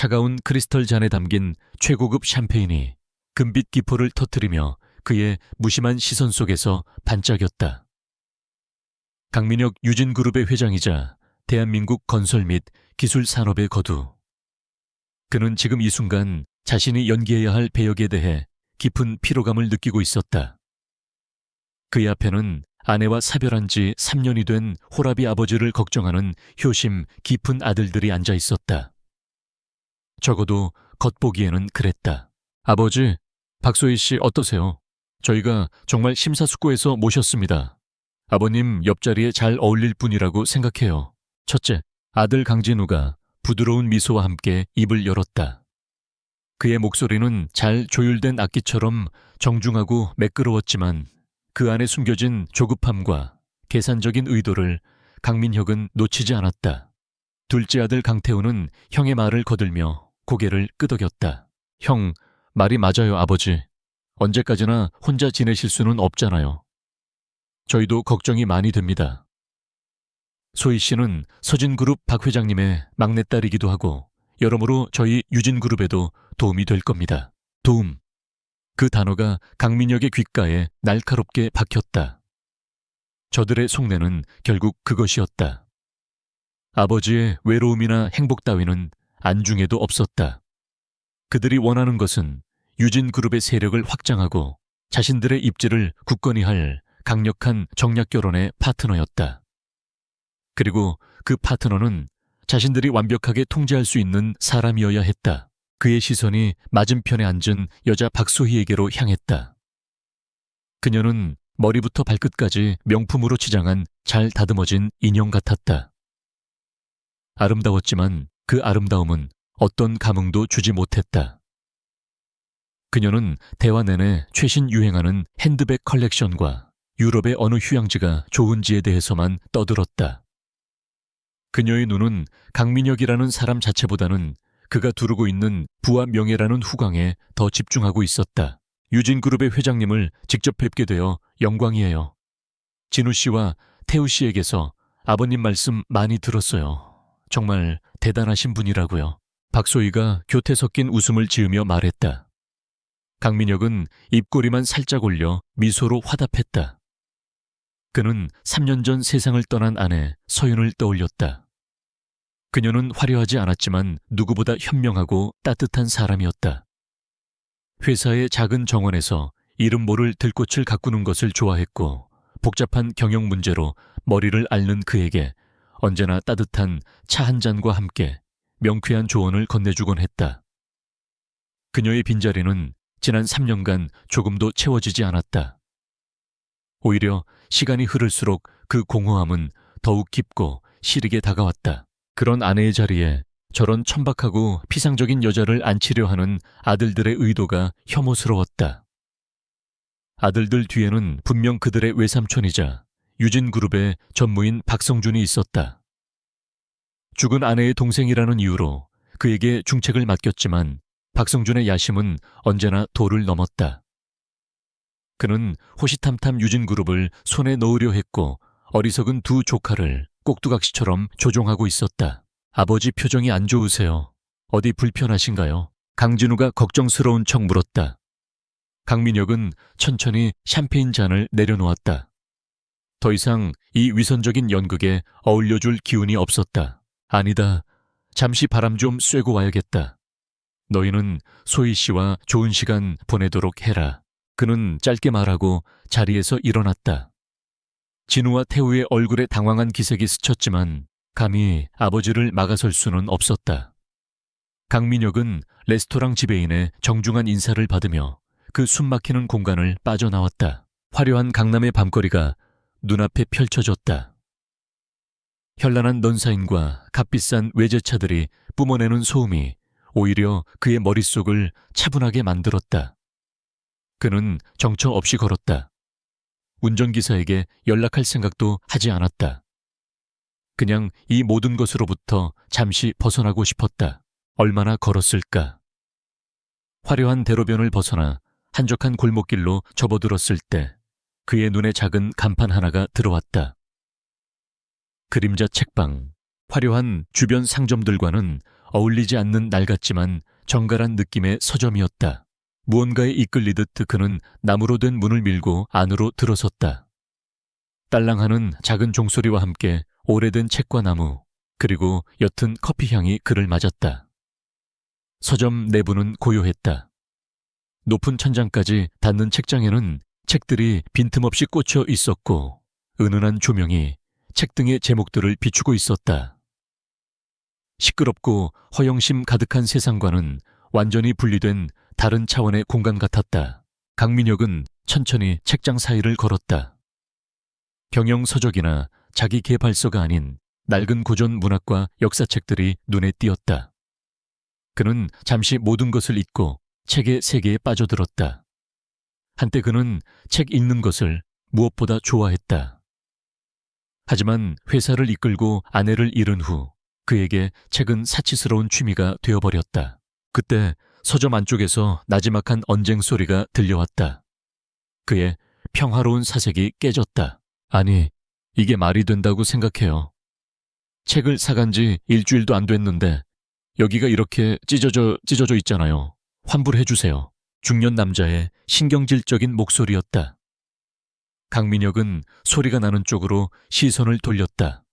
차가운 크리스털 잔에 담긴 최고급 샴페인이 금빛 기포를 터뜨리며 그의 무심한 시선 속에서 반짝였다. 강민혁 유진그룹의 회장이자 대한민국 건설 및 기술 산업의 거두. 그는 지금 이 순간 자신이 연기해야 할 배역에 대해 깊은 피로감을 느끼고 있었다. 그의 앞에는 아내와 사별한 지 3년이 된 호라비 아버지를 걱정하는 효심 깊은 아들들이 앉아 있었다. 적어도 겉보기에는 그랬다. 아버지, 박소희 씨 어떠세요? 저희가 정말 심사숙고해서 모셨습니다. 아버님 옆자리에 잘 어울릴 분이라고 생각해요. 첫째, 아들 강진우가 부드러운 미소와 함께 입을 열었다. 그의 목소리는 잘 조율된 악기처럼 정중하고 매끄러웠지만 그 안에 숨겨진 조급함과 계산적인 의도를 강민혁은 놓치지 않았다. 둘째 아들 강태우는 형의 말을 거들며 고개를 끄덕였다. 형, 말이 맞아요, 아버지. 언제까지나 혼자 지내실 수는 없잖아요. 저희도 걱정이 많이 됩니다. 소희 씨는 서진그룹 박 회장님의 막내딸이기도 하고 여러모로 저희 유진그룹에도 도움이 될 겁니다. 도움. 그 단어가 강민혁의 귓가에 날카롭게 박혔다. 저들의 속내는 결국 그것이었다. 아버지의 외로움이나 행복 따위는 안중에도 없었다. 그들이 원하는 것은 유진그룹의 세력을 확장하고 자신들의 입지를 굳건히 할 강력한 정략 결혼의 파트너였다. 그리고 그 파트너는 자신들이 완벽하게 통제할 수 있는 사람이어야 했다. 그의 시선이 맞은편에 앉은 여자 박소희에게로 향했다. 그녀는 머리부터 발끝까지 명품으로 치장한 잘 다듬어진 인형 같았다. 아름다웠지만 그 아름다움은 어떤 감흥도 주지 못했다. 그녀는 대화 내내 최신 유행하는 핸드백 컬렉션과 유럽의 어느 휴양지가 좋은지에 대해서만 떠들었다. 그녀의 눈은 강민혁이라는 사람 자체보다는 그가 두르고 있는 부와 명예라는 후광에 더 집중하고 있었다. 유진그룹의 회장님을 직접 뵙게 되어 영광이에요. 진우 씨와 태우 씨에게서 아버님 말씀 많이 들었어요. 정말 대단하신 분이라고요. 박소희가 교태 섞인 웃음을 지으며 말했다. 강민혁은 입꼬리만 살짝 올려 미소로 화답했다. 그는 3년 전 세상을 떠난 아내 서윤을 떠올렸다. 그녀는 화려하지 않았지만 누구보다 현명하고 따뜻한 사람이었다. 회사의 작은 정원에서 이름 모를 들꽃을 가꾸는 것을 좋아했고 복잡한 경영 문제로 머리를 앓는 그에게 언제나 따뜻한 차 한 잔과 함께 명쾌한 조언을 건네주곤 했다. 그녀의 빈자리는 지난 3년간 조금도 채워지지 않았다. 오히려 시간이 흐를수록 그 공허함은 더욱 깊고 시리게 다가왔다. 그런 아내의 자리에 저런 천박하고 피상적인 여자를 앉히려 하는 아들들의 의도가 혐오스러웠다. 아들들 뒤에는 분명 그들의 외삼촌이자 유진그룹의 전무인 박성준이 있었다. 죽은 아내의 동생이라는 이유로 그에게 중책을 맡겼지만 박성준의 야심은 언제나 도를 넘었다. 그는 호시탐탐 유진그룹을 손에 넣으려 했고 어리석은 두 조카를 꼭두각시처럼 조종하고 있었다. 아버지 표정이 안 좋으세요. 어디 불편하신가요? 강진우가 걱정스러운 척 물었다. 강민혁은 천천히 샴페인 잔을 내려놓았다. 더 이상 이 위선적인 연극에 어울려줄 기운이 없었다. 아니다. 잠시 바람 좀 쐬고 와야겠다. 너희는 소희 씨와 좋은 시간 보내도록 해라. 그는 짧게 말하고 자리에서 일어났다. 진우와 태우의 얼굴에 당황한 기색이 스쳤지만 감히 아버지를 막아설 수는 없었다. 강민혁은 레스토랑 지배인의 정중한 인사를 받으며 그 숨막히는 공간을 빠져나왔다. 화려한 강남의 밤거리가 눈앞에 펼쳐졌다. 현란한 넌사인과 값비싼 외제차들이 뿜어내는 소음이 오히려 그의 머릿속을 차분하게 만들었다. 그는 정처 없이 걸었다. 운전기사에게 연락할 생각도 하지 않았다. 그냥 이 모든 것으로부터 잠시 벗어나고 싶었다. 얼마나 걸었을까? 화려한 대로변을 벗어나 한적한 골목길로 접어들었을 때 그의 눈에 작은 간판 하나가 들어왔다. 그림자 책방, 화려한 주변 상점들과는 어울리지 않는 낡았지만 정갈한 느낌의 서점이었다. 무언가에 이끌리듯 그는 나무로 된 문을 밀고 안으로 들어섰다. 딸랑하는 작은 종소리와 함께 오래된 책과 나무, 그리고 옅은 커피향이 그를 맞았다. 서점 내부는 고요했다. 높은 천장까지 닿는 책장에는 책들이 빈틈없이 꽂혀 있었고 은은한 조명이 책 등의 제목들을 비추고 있었다. 시끄럽고 허영심 가득한 세상과는 완전히 분리된 다른 차원의 공간 같았다. 강민혁은 천천히 책장 사이를 걸었다. 경영서적이나 자기 개발서가 아닌 낡은 고전 문학과 역사책들이 눈에 띄었다. 그는 잠시 모든 것을 잊고 책의 세계에 빠져들었다. 한때 그는 책 읽는 것을 무엇보다 좋아했다. 하지만 회사를 이끌고 아내를 잃은 후 그에게 책은 사치스러운 취미가 되어버렸다. 그때 서점 안쪽에서 나지막한 언쟁 소리가 들려왔다. 그의 평화로운 사색이 깨졌다. 아니, 이게 말이 된다고 생각해요. 책을 사간 지 일주일도 안 됐는데 여기가 이렇게 찢어져 있잖아요. 환불해주세요. 중년 남자의 신경질적인 목소리였다. 강민혁은 소리가 나는 쪽으로 시선을 돌렸다.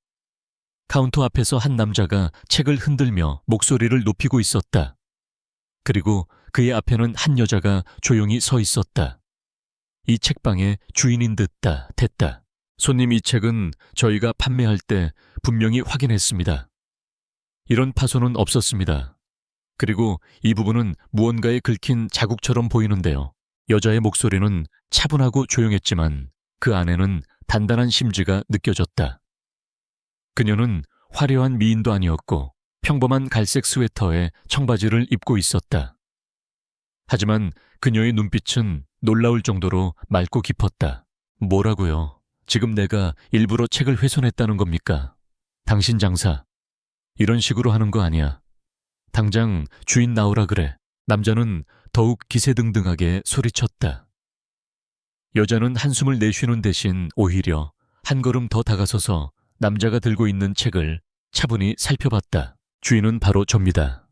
카운터 앞에서 한 남자가 책을 흔들며 목소리를 높이고 있었다. 그리고 그의 앞에는 한 여자가 조용히 서 있었다. 이 책방의 주인인 듯다 됐다. 손님, 이 책은 저희가 판매할 때 분명히 확인했습니다. 이런 파손은 없었습니다. 그리고 이 부분은 무언가에 긁힌 자국처럼 보이는데요. 여자의 목소리는 차분하고 조용했지만 그 안에는 단단한 심지가 느껴졌다. 그녀는 화려한 미인도 아니었고 평범한 갈색 스웨터에 청바지를 입고 있었다. 하지만 그녀의 눈빛은 놀라울 정도로 맑고 깊었다. 뭐라고요? 지금 내가 일부러 책을 훼손했다는 겁니까? 당신 장사, 이런 식으로 하는 거 아니야. 당장 주인 나오라 그래. 남자는 더욱 기세등등하게 소리쳤다. 여자는 한숨을 내쉬는 대신 오히려 한 걸음 더 다가서서 남자가 들고 있는 책을 차분히 살펴봤다. 주인은 바로 접니다.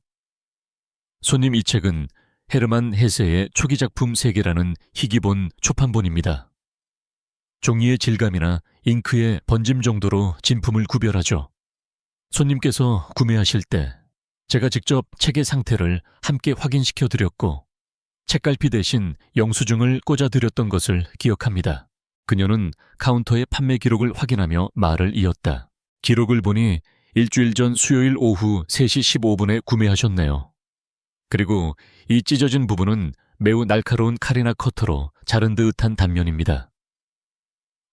손님, 이 책은 헤르만 헤세의 초기작품 세계라는 희귀본 초판본입니다. 종이의 질감이나 잉크의 번짐 정도로 진품을 구별하죠. 손님께서 구매하실 때 제가 직접 책의 상태를 함께 확인시켜 드렸고 책갈피 대신 영수증을 꽂아드렸던 것을 기억합니다. 그녀는 카운터의 판매 기록을 확인하며 말을 이었다. 기록을 보니 일주일 전 수요일 오후 3시 15분에 구매하셨네요. 그리고 이 찢어진 부분은 매우 날카로운 칼이나 커터로 자른 듯한 단면입니다.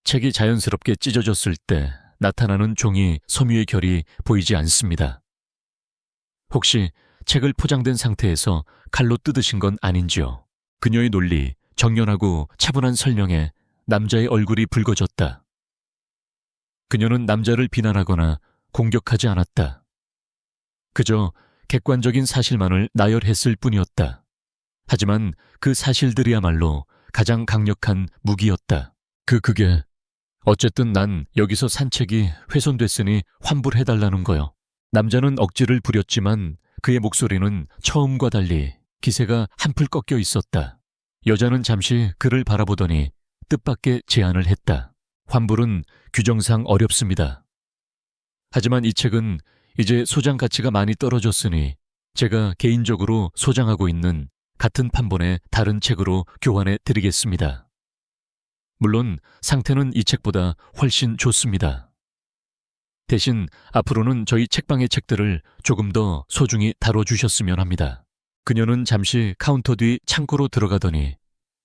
책이 자연스럽게 찢어졌을 때 나타나는 종이 섬유의 결이 보이지 않습니다. 혹시 책을 포장된 상태에서 칼로 뜯으신 건 아닌지요? 그녀의 논리, 정연하고 차분한 설명에 남자의 얼굴이 붉어졌다. 그녀는 남자를 비난하거나 공격하지 않았다. 그저 객관적인 사실만을 나열했을 뿐이었다. 하지만 그 사실들이야말로 가장 강력한 무기였다. 그게 어쨌든 난 여기서 산 책이 훼손됐으니 환불해달라는 거요. 남자는 억지를 부렸지만 그의 목소리는 처음과 달리 기세가 한풀 꺾여 있었다. 여자는 잠시 그를 바라보더니 뜻밖의 제안을 했다. 환불은 규정상 어렵습니다. 하지만 이 책은 이제 소장 가치가 많이 떨어졌으니 제가 개인적으로 소장하고 있는 같은 판본의 다른 책으로 교환해 드리겠습니다. 물론 상태는 이 책보다 훨씬 좋습니다. 대신 앞으로는 저희 책방의 책들을 조금 더 소중히 다뤄주셨으면 합니다. 그녀는 잠시 카운터 뒤 창고로 들어가더니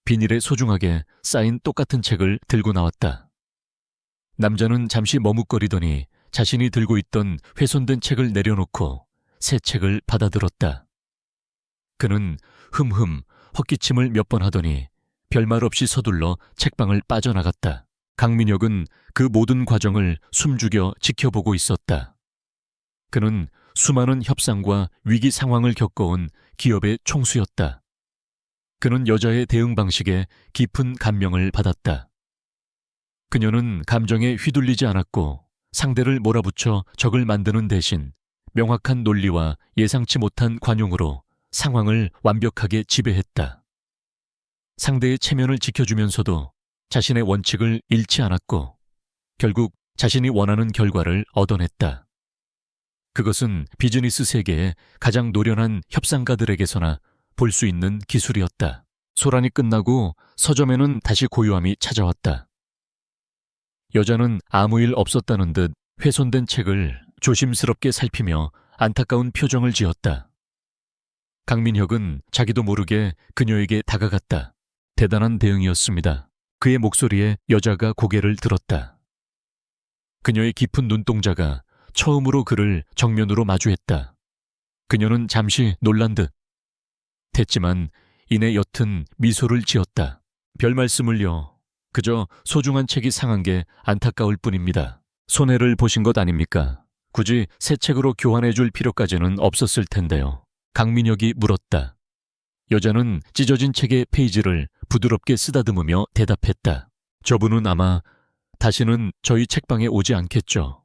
비닐에 소중하게 쌓인 똑같은 책을 들고 나왔다. 남자는 잠시 머뭇거리더니 자신이 들고 있던 훼손된 책을 내려놓고 새 책을 받아들었다. 그는 흠흠 헛기침을 몇 번 하더니 별말 없이 서둘러 책방을 빠져나갔다. 강민혁은 그 모든 과정을 숨죽여 지켜보고 있었다. 그는 수많은 협상과 위기 상황을 겪어온 기업의 총수였다. 그는 여자의 대응 방식에 깊은 감명을 받았다. 그녀는 감정에 휘둘리지 않았고 상대를 몰아붙여 적을 만드는 대신 명확한 논리와 예상치 못한 관용으로 상황을 완벽하게 지배했다. 상대의 체면을 지켜주면서도 자신의 원칙을 잃지 않았고 결국 자신이 원하는 결과를 얻어냈다. 그것은 비즈니스 세계의 가장 노련한 협상가들에게서나 볼 수 있는 기술이었다. 소란이 끝나고 서점에는 다시 고요함이 찾아왔다. 여자는 아무 일 없었다는 듯 훼손된 책을 조심스럽게 살피며 안타까운 표정을 지었다. 강민혁은 자기도 모르게 그녀에게 다가갔다. 대단한 대응이었습니다. 그의 목소리에 여자가 고개를 들었다. 그녀의 깊은 눈동자가 처음으로 그를 정면으로 마주했다. 그녀는 잠시 놀란 듯 했지만 이내 옅은 미소를 지었다. 별 말씀을요. 그저 소중한 책이 상한 게 안타까울 뿐입니다. 손해를 보신 것 아닙니까? 굳이 새 책으로 교환해 줄 필요까지는 없었을 텐데요. 강민혁이 물었다. 여자는 찢어진 책의 페이지를 부드럽게 쓰다듬으며 대답했다. 저분은 아마 다시는 저희 책방에 오지 않겠죠.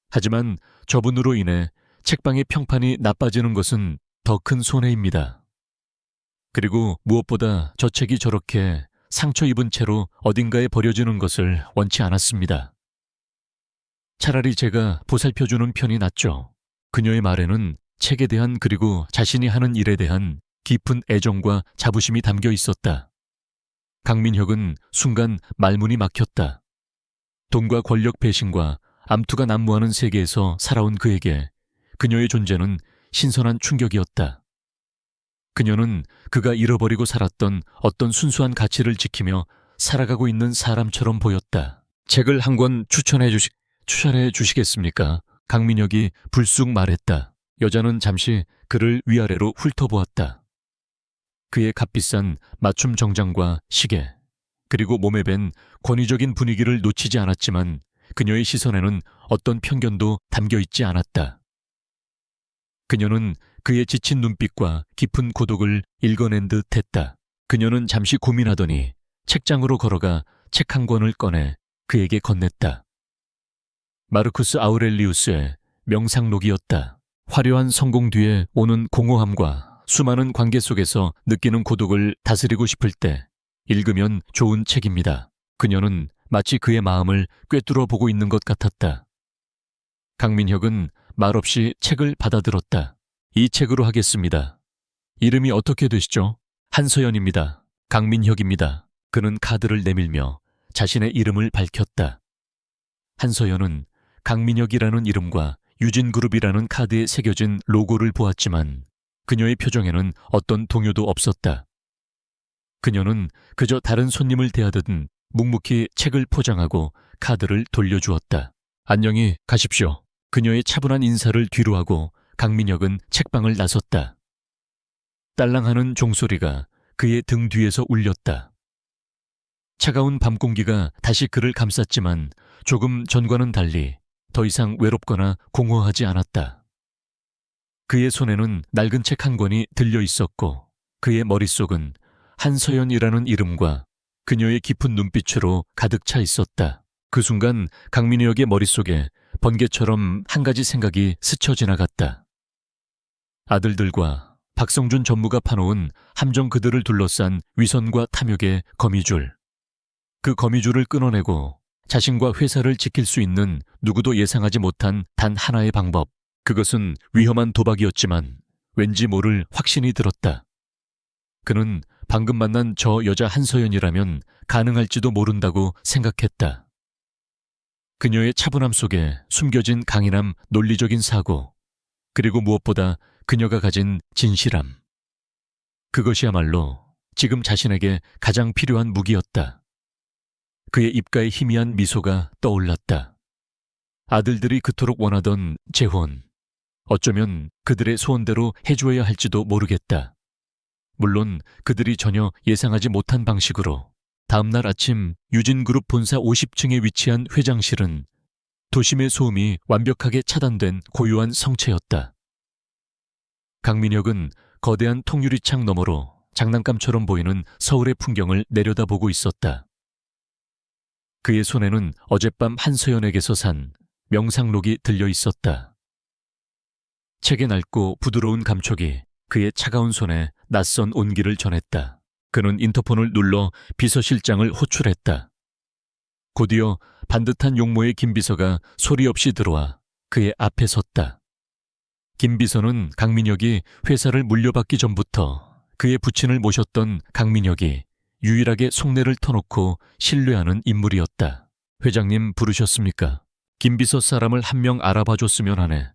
하지만 저분으로 인해 책방의 평판이 나빠지는 것은 더 큰 손해입니다. 그리고 무엇보다 저 책이 저렇게 상처 입은 채로 어딘가에 버려지는 것을 원치 않았습니다. 차라리 제가 보살펴주는 편이 낫죠. 그녀의 말에는 책에 대한 그리고 자신이 하는 일에 대한 깊은 애정과 자부심이 담겨 있었다. 강민혁은 순간 말문이 막혔다. 돈과 권력 배신과 암투가 난무하는 세계에서 살아온 그에게 그녀의 존재는 신선한 충격이었다. 그녀는 그가 잃어버리고 살았던 어떤 순수한 가치를 지키며 살아가고 있는 사람처럼 보였다. 책을 한 권 추천해 주시겠습니까? 강민혁이 불쑥 말했다. 여자는 잠시 그를 위아래로 훑어보았다. 그의 값비싼 맞춤 정장과 시계, 그리고 몸에 밴 권위적인 분위기를 놓치지 않았지만 그녀의 시선에는 어떤 편견도 담겨 있지 않았다. 그녀는 그의 지친 눈빛과 깊은 고독을 읽어낸 듯 했다. 그녀는 잠시 고민하더니 책장으로 걸어가 책 한 권을 꺼내 그에게 건넸다. 마르쿠스 아우렐리우스의 명상록이었다. 화려한 성공 뒤에 오는 공허함과 수많은 관계 속에서 느끼는 고독을 다스리고 싶을 때 읽으면 좋은 책입니다. 그녀는 마치 그의 마음을 꿰뚫어 보고 있는 것 같았다. 강민혁은 말없이 책을 받아들었다. 이 책으로 하겠습니다. 이름이 어떻게 되시죠? 한서연입니다. 강민혁입니다. 그는 카드를 내밀며 자신의 이름을 밝혔다. 한서연은 강민혁이라는 이름과 유진그룹이라는 카드에 새겨진 로고를 보았지만 그녀의 표정에는 어떤 동요도 없었다. 그녀는 그저 다른 손님을 대하듯 묵묵히 책을 포장하고 카드를 돌려주었다. 안녕히 가십시오. 그녀의 차분한 인사를 뒤로하고 강민혁은 책방을 나섰다. 딸랑하는 종소리가 그의 등 뒤에서 울렸다. 차가운 밤 공기가 다시 그를 감쌌지만 조금 전과는 달리 더 이상 외롭거나 공허하지 않았다. 그의 손에는 낡은 책 한 권이 들려 있었고 그의 머릿속은 한서연이라는 이름과 그녀의 깊은 눈빛으로 가득 차 있었다. 그 순간 강민혁의 머릿속에 번개처럼 한 가지 생각이 스쳐 지나갔다. 아들들과 박성준 전무가 파놓은 함정 그들을 둘러싼 위선과 탐욕의 거미줄. 그 거미줄을 끊어내고 자신과 회사를 지킬 수 있는 누구도 예상하지 못한 단 하나의 방법. 그것은 위험한 도박이었지만 왠지 모를 확신이 들었다. 그는 방금 만난 저 여자 한서연이라면 가능할지도 모른다고 생각했다. 그녀의 차분함 속에 숨겨진 강인함, 논리적인 사고, 그리고 무엇보다 그녀가 가진 진실함. 그것이야말로 지금 자신에게 가장 필요한 무기였다. 그의 입가에 희미한 미소가 떠올랐다. 아들들이 그토록 원하던 재혼. 어쩌면 그들의 소원대로 해주어야 할지도 모르겠다. 물론 그들이 전혀 예상하지 못한 방식으로 다음날 아침 유진그룹 본사 50층에 위치한 회장실은 도심의 소음이 완벽하게 차단된 고요한 성체였다. 강민혁은 거대한 통유리창 너머로 장난감처럼 보이는 서울의 풍경을 내려다보고 있었다. 그의 손에는 어젯밤 한서연에게서 산 명상록이 들려 있었다. 책의 낡고 부드러운 감촉이 그의 차가운 손에 낯선 온기를 전했다. 그는 인터폰을 눌러 비서실장을 호출했다. 곧이어 반듯한 용모의 김비서가 소리 없이 들어와 그의 앞에 섰다. 김비서는 강민혁이 회사를 물려받기 전부터 그의 부친을 모셨던 강민혁이 유일하게 속내를 터놓고 신뢰하는 인물이었다. 회장님 부르셨습니까? 김비서 사람을 한 명 알아봐줬으면 하네.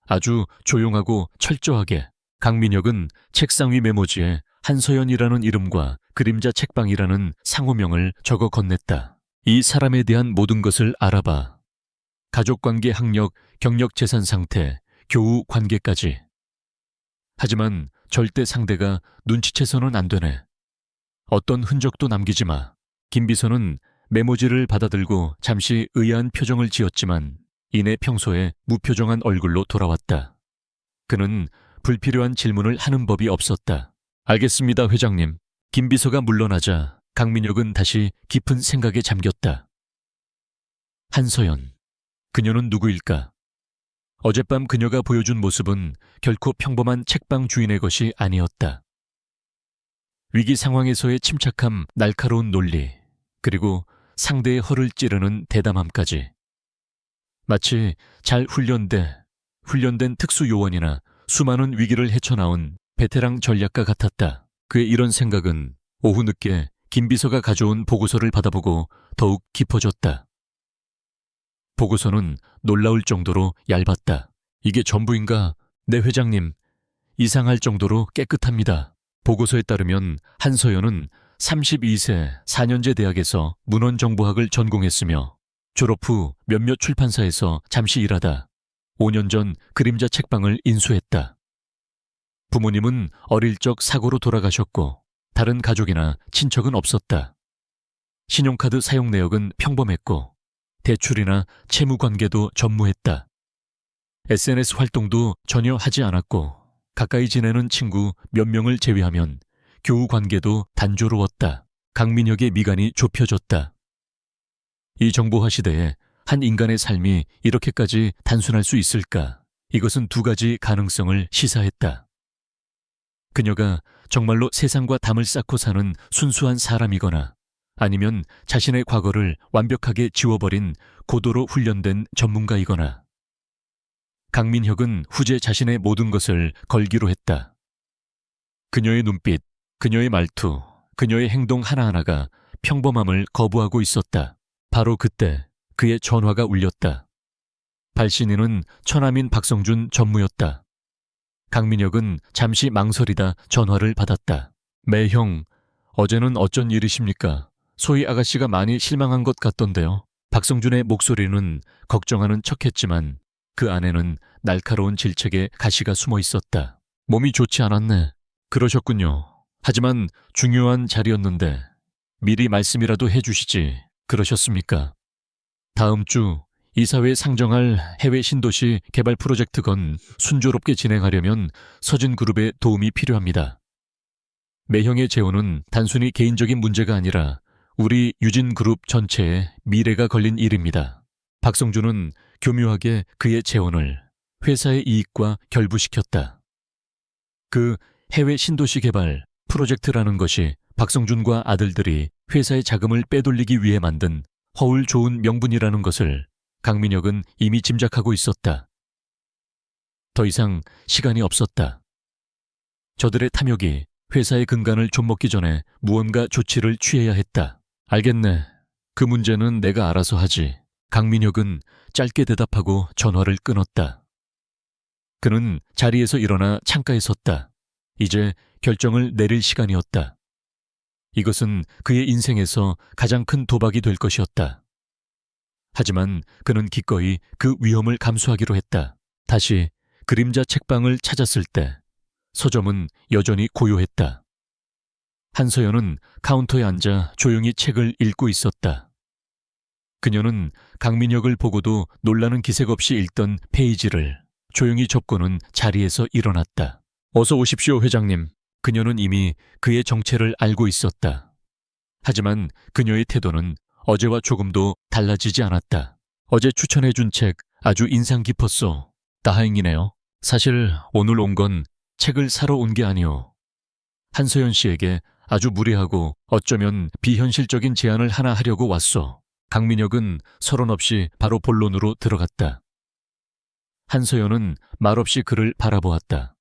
아주 조용하고 철저하게 강민혁은 책상 위 메모지에 한서연이라는 이름과 그림자 책방이라는 상호명을 적어 건넸다. 이 사람에 대한 모든 것을 알아봐. 가족관계 학력, 경력 재산 상태, 교우 관계까지. 하지만 절대 상대가 눈치채서는 안 되네. 어떤 흔적도 남기지 마. 김비서는 메모지를 받아들고 잠시 의아한 표정을 지었지만 이내 평소에 무표정한 얼굴로 돌아왔다. 그는 불필요한 질문을 하는 법이 없었다. 알겠습니다, 회장님. 김비서가 물러나자 강민혁은 다시 깊은 생각에 잠겼다. 한서연. 그녀는 누구일까? 어젯밤 그녀가 보여준 모습은 결코 평범한 책방 주인의 것이 아니었다. 위기 상황에서의 침착함, 날카로운 논리, 그리고 상대의 허를 찌르는 대담함까지. 마치 잘 훈련된 특수요원이나 수많은 위기를 헤쳐나온 베테랑 전략가 같았다. 그의 이런 생각은 오후 늦게 김비서가 가져온 보고서를 받아보고 더욱 깊어졌다. 보고서는 놀라울 정도로 얇았다. 이게 전부인가? 네, 회장님. 이상할 정도로 깨끗합니다. 보고서에 따르면 한서연은 32세 4년제 대학에서 문헌정보학을 전공했으며 졸업 후 몇몇 출판사에서 잠시 일하다 5년 전 그림자 책방을 인수했다. 부모님은 어릴 적 사고로 돌아가셨고 다른 가족이나 친척은 없었다. 신용카드 사용 내역은 평범했고 대출이나 채무 관계도 전무했다. SNS 활동도 전혀 하지 않았고 가까이 지내는 친구 몇 명을 제외하면 교우 관계도 단조로웠다. 강민혁의 미간이 좁혀졌다. 이 정보화 시대에 한 인간의 삶이 이렇게까지 단순할 수 있을까? 이것은 두 가지 가능성을 시사했다. 그녀가 정말로 세상과 담을 쌓고 사는 순수한 사람이거나 아니면 자신의 과거를 완벽하게 지워버린 고도로 훈련된 전문가이거나. 강민혁은 후제 자신의 모든 것을 걸기로 했다. 그녀의 눈빛, 그녀의 말투, 그녀의 행동 하나하나가 평범함을 거부하고 있었다. 바로 그때 그의 전화가 울렸다. 발신인은 처남인 박성준 전무였다. 강민혁은 잠시 망설이다 전화를 받았다. 형, 어제는 어쩐 일이십니까? 소희 아가씨가 많이 실망한 것 같던데요. 박성준의 목소리는 걱정하는 척했지만 그 안에는 날카로운 질책의 가시가 숨어 있었다. 몸이 좋지 않았네. 그러셨군요. 하지만 중요한 자리였는데 미리 말씀이라도 해주시지 그러셨습니까? 다음 주 이사회에 상정할 해외 신도시 개발 프로젝트 건 순조롭게 진행하려면 서진그룹의 도움이 필요합니다. 매형의 재혼은 단순히 개인적인 문제가 아니라 우리 유진그룹 전체의 미래가 걸린 일입니다. 박성준은 교묘하게 그의 재혼을 회사의 이익과 결부시켰다. 그 해외 신도시 개발 프로젝트라는 것이 박성준과 아들들이 회사의 자금을 빼돌리기 위해 만든 허울 좋은 명분이라는 것을 강민혁은 이미 짐작하고 있었다. 더 이상 시간이 없었다. 저들의 탐욕이 회사의 근간을 좀먹기 전에 무언가 조치를 취해야 했다. 알겠네. 그 문제는 내가 알아서 하지. 강민혁은 짧게 대답하고 전화를 끊었다. 그는 자리에서 일어나 창가에 섰다. 이제 결정을 내릴 시간이었다. 이것은 그의 인생에서 가장 큰 도박이 될 것이었다. 하지만 그는 기꺼이 그 위험을 감수하기로 했다. 다시 그림자 책방을 찾았을 때 서점은 여전히 고요했다. 한서연은 카운터에 앉아 조용히 책을 읽고 있었다. 그녀는 강민혁을 보고도 놀라는 기색 없이 읽던 페이지를 조용히 접고는 자리에서 일어났다. 어서 오십시오, 회장님. 그녀는 이미 그의 정체를 알고 있었다. 하지만 그녀의 태도는 어제와 조금도 달라지지 않았다. 어제 추천해준 책 아주 인상 깊었어. 다행이네요. 사실 오늘 온 건 책을 사러 온 게 아니오. 한서연 씨에게 아주 무례하고 어쩌면 비현실적인 제안을 하나 하려고 왔소. 강민혁은 서론 없이 바로 본론으로 들어갔다. 한서연은 말없이 그를 바라보았다.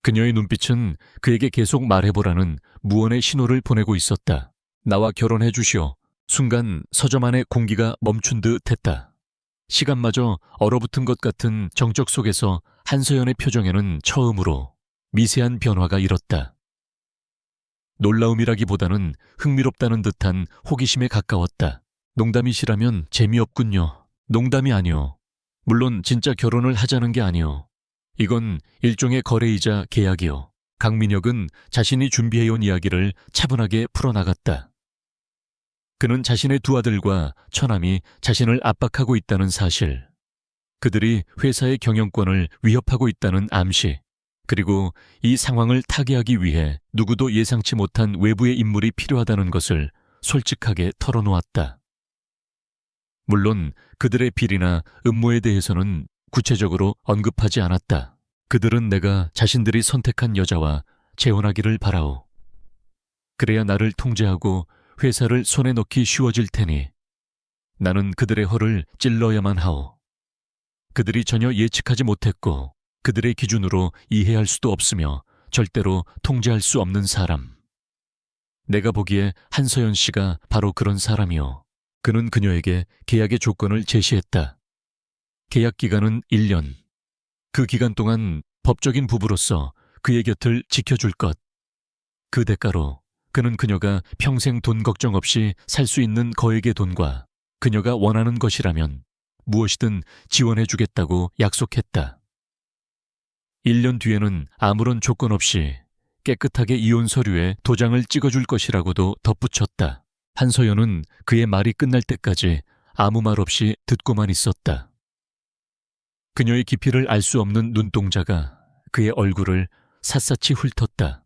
그녀의 눈빛은 그에게 계속 말해보라는 무언의 신호를 보내고 있었다. 나와 결혼해 주시오. 순간 서점 안의 공기가 멈춘 듯 했다. 시간마저 얼어붙은 것 같은 정적 속에서 한서연의 표정에는 처음으로 미세한 변화가 일었다. 놀라움이라기보다는 흥미롭다는 듯한 호기심에 가까웠다. 농담이시라면 재미없군요. 농담이 아니오. 물론 진짜 결혼을 하자는 게 아니오. 이건 일종의 거래이자 계약이오. 강민혁은 자신이 준비해온 이야기를 차분하게 풀어나갔다. 그는 자신의 두 아들과 처남이 자신을 압박하고 있다는 사실, 그들이 회사의 경영권을 위협하고 있다는 암시, 그리고 이 상황을 타개하기 위해 누구도 예상치 못한 외부의 인물이 필요하다는 것을 솔직하게 털어놓았다. 물론 그들의 비리나 음모에 대해서는 구체적으로 언급하지 않았다. 그들은 내가 자신들이 선택한 여자와 재혼하기를 바라오. 그래야 나를 통제하고 회사를 손에 넣기 쉬워질 테니 나는 그들의 허를 찔러야만 하오. 그들이 전혀 예측하지 못했고 그들의 기준으로 이해할 수도 없으며 절대로 통제할 수 없는 사람. 내가 보기에 한서연 씨가 바로 그런 사람이오. 그는 그녀에게 계약의 조건을 제시했다. 계약 기간은 1년. 그 기간 동안 법적인 부부로서 그의 곁을 지켜줄 것. 그 대가로 그는 그녀가 평생 돈 걱정 없이 살 수 있는 거액의 돈과 그녀가 원하는 것이라면 무엇이든 지원해주겠다고 약속했다. 1년 뒤에는 아무런 조건 없이 깨끗하게 이혼 서류에 도장을 찍어줄 것이라고도 덧붙였다. 한서연은 그의 말이 끝날 때까지 아무 말 없이 듣고만 있었다. 그녀의 깊이를 알 수 없는 눈동자가 그의 얼굴을 샅샅이 훑었다.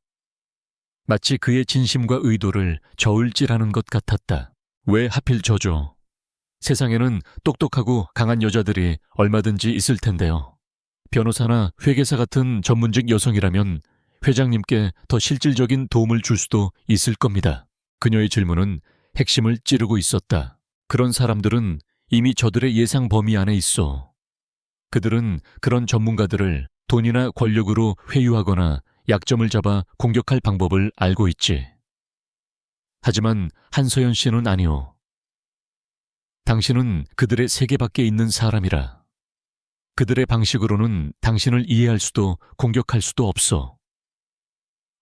마치 그의 진심과 의도를 저울질하는 것 같았다. 왜 하필 저죠? 세상에는 똑똑하고 강한 여자들이 얼마든지 있을 텐데요. 변호사나 회계사 같은 전문직 여성이라면 회장님께 더 실질적인 도움을 줄 수도 있을 겁니다. 그녀의 질문은 핵심을 찌르고 있었다. 그런 사람들은 이미 저들의 예상 범위 안에 있어. 그들은 그런 전문가들을 돈이나 권력으로 회유하거나 약점을 잡아 공격할 방법을 알고 있지. 하지만 한서연 씨는 아니오. 당신은 그들의 세계 밖에 있는 사람이라. 그들의 방식으로는 당신을 이해할 수도 공격할 수도 없어.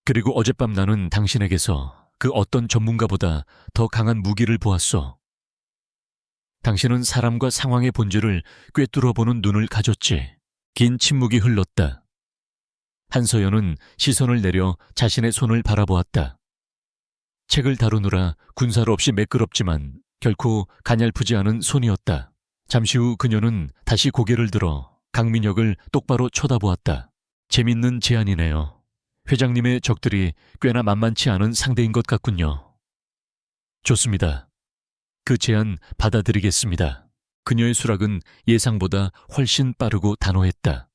그리고 어젯밤 나는 당신에게서 그 어떤 전문가보다 더 강한 무기를 보았어. 당신은 사람과 상황의 본질을 꿰뚫어보는 눈을 가졌지. 긴 침묵이 흘렀다. 한서연은 시선을 내려 자신의 손을 바라보았다. 책을 다루느라 군살 없이 매끄럽지만 결코 가냘프지 않은 손이었다. 잠시 후 그녀는 다시 고개를 들어 강민혁을 똑바로 쳐다보았다. 재밌는 제안이네요. 회장님의 적들이 꽤나 만만치 않은 상대인 것 같군요. 좋습니다. 그 제안 받아들이겠습니다. 그녀의 수락은 예상보다 훨씬 빠르고 단호했다.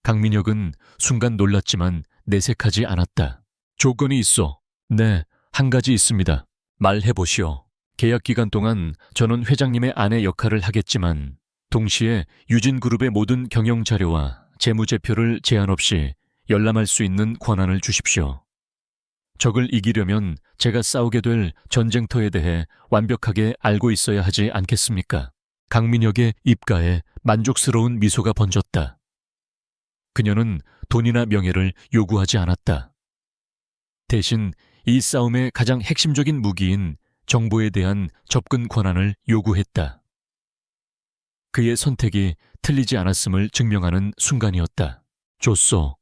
강민혁은 순간 놀랐지만 내색하지 않았다. 조건이 있어. 네, 한 가지 있습니다. 말해보시오. 계약 기간 동안 저는 회장님의 아내 역할을 하겠지만 동시에 유진그룹의 모든 경영 자료와 재무제표를 제한 없이 열람할 수 있는 권한을 주십시오. 적을 이기려면 제가 싸우게 될 전쟁터에 대해 완벽하게 알고 있어야 하지 않겠습니까? 강민혁의 입가에 만족스러운 미소가 번졌다. 그녀는 돈이나 명예를 요구하지 않았다. 대신 이 싸움의 가장 핵심적인 무기인 정보에 대한 접근 권한을 요구했다. 그의 선택이 틀리지 않았음을 증명하는 순간이었다. 좋소.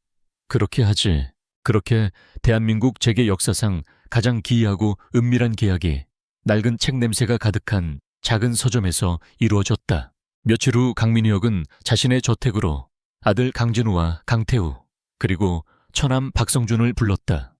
그렇게 하지. 그렇게 대한민국 재계 역사상 가장 기이하고 은밀한 계약이 낡은 책 냄새가 가득한 작은 서점에서 이루어졌다. 며칠 후 강민혁은 자신의 저택으로 아들 강진우와 강태우 그리고 처남 박성준을 불렀다.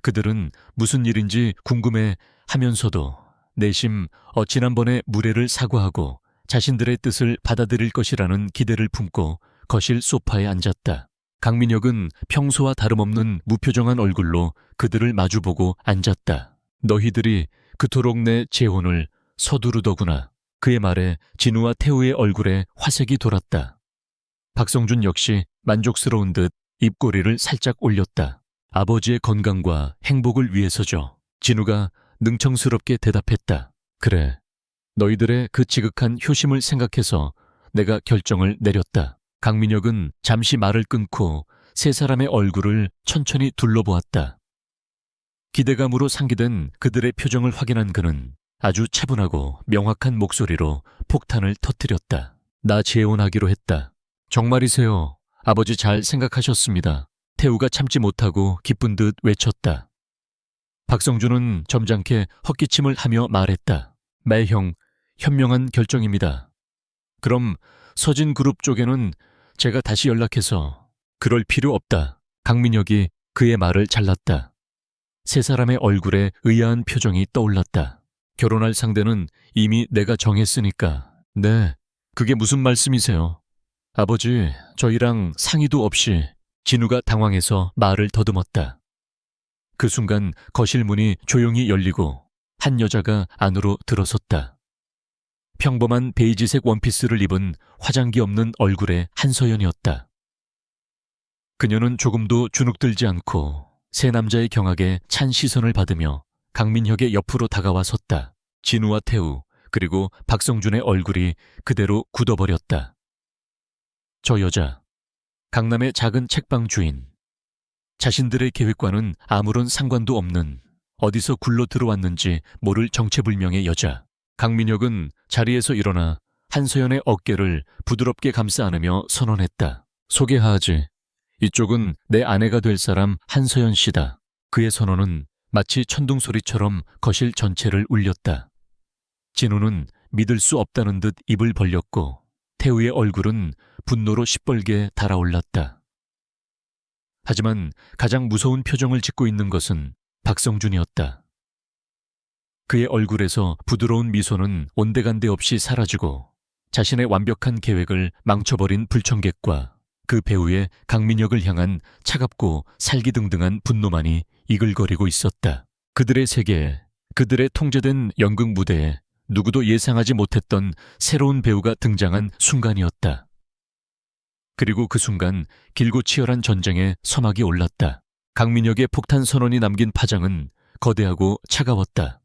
그들은 무슨 일인지 궁금해 하면서도 내심 지난번에 무례를 사과하고 자신들의 뜻을 받아들일 것이라는 기대를 품고 거실 소파에 앉았다. 강민혁은 평소와 다름없는 무표정한 얼굴로 그들을 마주보고 앉았다. 너희들이 그토록 내 재혼을 서두르더구나. 그의 말에 진우와 태우의 얼굴에 화색이 돌았다. 박성준 역시 만족스러운 듯 입꼬리를 살짝 올렸다. 아버지의 건강과 행복을 위해서죠. 진우가 능청스럽게 대답했다. 그래, 너희들의 그 지극한 효심을 생각해서 내가 결정을 내렸다. 강민혁은 잠시 말을 끊고 세 사람의 얼굴을 천천히 둘러보았다. 기대감으로 상기된 그들의 표정을 확인한 그는 아주 차분하고 명확한 목소리로 폭탄을 터뜨렸다. 나 재혼하기로 했다. 정말이세요? 아버지 잘 생각하셨습니다. 태우가 참지 못하고 기쁜 듯 외쳤다. 박성준은 점잖게 헛기침을 하며 말했다. 매형, 현명한 결정입니다. 그럼 서진그룹 쪽에는 제가 다시 연락해서 그럴 필요 없다. 강민혁이 그의 말을 잘랐다. 세 사람의 얼굴에 의아한 표정이 떠올랐다. 결혼할 상대는 이미 내가 정했으니까. 네, 그게 무슨 말씀이세요? 아버지, 저희랑 상의도 없이. 진우가 당황해서 말을 더듬었다. 그 순간 거실 문이 조용히 열리고 한 여자가 안으로 들어섰다. 평범한 베이지색 원피스를 입은 화장기 없는 얼굴의 한서연이었다. 그녀는 조금도 주눅들지 않고 세 남자의 경악에 찬 시선을 받으며 강민혁의 옆으로 다가와 섰다. 진우와 태우 그리고 박성준의 얼굴이 그대로 굳어버렸다. 저 여자, 강남의 작은 책방 주인. 자신들의 계획과는 아무런 상관도 없는 어디서 굴러 들어왔는지 모를 정체불명의 여자. 강민혁은 자리에서 일어나 한서연의 어깨를 부드럽게 감싸 안으며 선언했다. 소개하지. 이쪽은 내 아내가 될 사람 한서연 씨다. 그의 선언은 마치 천둥소리처럼 거실 전체를 울렸다. 진우는 믿을 수 없다는 듯 입을 벌렸고 태우의 얼굴은 분노로 시뻘게 달아올랐다. 하지만 가장 무서운 표정을 짓고 있는 것은 박성준이었다. 그의 얼굴에서 부드러운 미소는 온데간데 없이 사라지고 자신의 완벽한 계획을 망쳐버린 불청객과 그 배우의 강민혁을 향한 차갑고 살기등등한 분노만이 이글거리고 있었다. 그들의 세계에, 그들의 통제된 연극 무대에 누구도 예상하지 못했던 새로운 배우가 등장한 순간이었다. 그리고 그 순간 길고 치열한 전쟁의 서막이 올랐다. 강민혁의 폭탄 선언이 남긴 파장은 거대하고 차가웠다.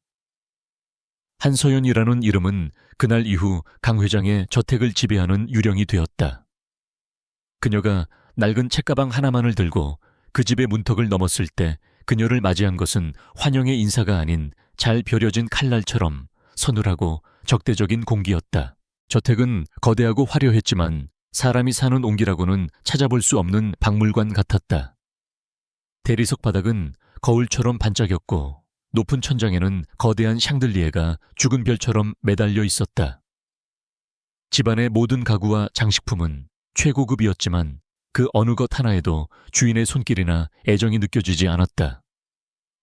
한서연이라는 이름은 그날 이후 강 회장의 저택을 지배하는 유령이 되었다. 그녀가 낡은 책가방 하나만을 들고 그 집의 문턱을 넘었을 때 그녀를 맞이한 것은 환영의 인사가 아닌 잘 벼려진 칼날처럼 서늘하고 적대적인 공기였다. 저택은 거대하고 화려했지만 사람이 사는 온기라고는 찾아볼 수 없는 박물관 같았다. 대리석 바닥은 거울처럼 반짝였고 높은 천장에는 거대한 샹들리에가 죽은 별처럼 매달려 있었다. 집안의 모든 가구와 장식품은 최고급이었지만 그 어느 것 하나에도 주인의 손길이나 애정이 느껴지지 않았다.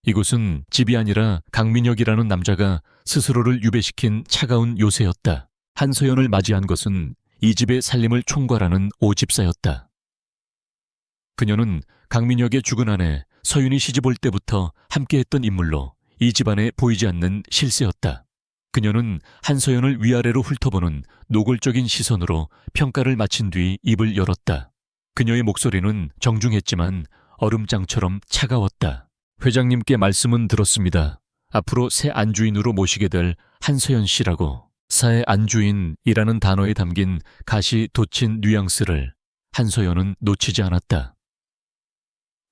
이곳은 집이 아니라 강민혁이라는 남자가 스스로를 유배시킨 차가운 요새였다. 한서연을 맞이한 것은 이 집의 살림을 총괄하는 오집사였다. 그녀는 강민혁의 죽은 아내 서윤이 시집 올 때부터 함께했던 인물로 이 집안에 보이지 않는 실세였다. 그녀는 한서연을 위아래로 훑어보는 노골적인 시선으로 평가를 마친 뒤 입을 열었다. 그녀의 목소리는 정중했지만 얼음장처럼 차가웠다. 회장님께 말씀은 들었습니다. 앞으로 새 안주인으로 모시게 될 한서연 씨라고. 사의 안주인이라는 단어에 담긴 가시 돋친 뉘앙스를 한서연은 놓치지 않았다.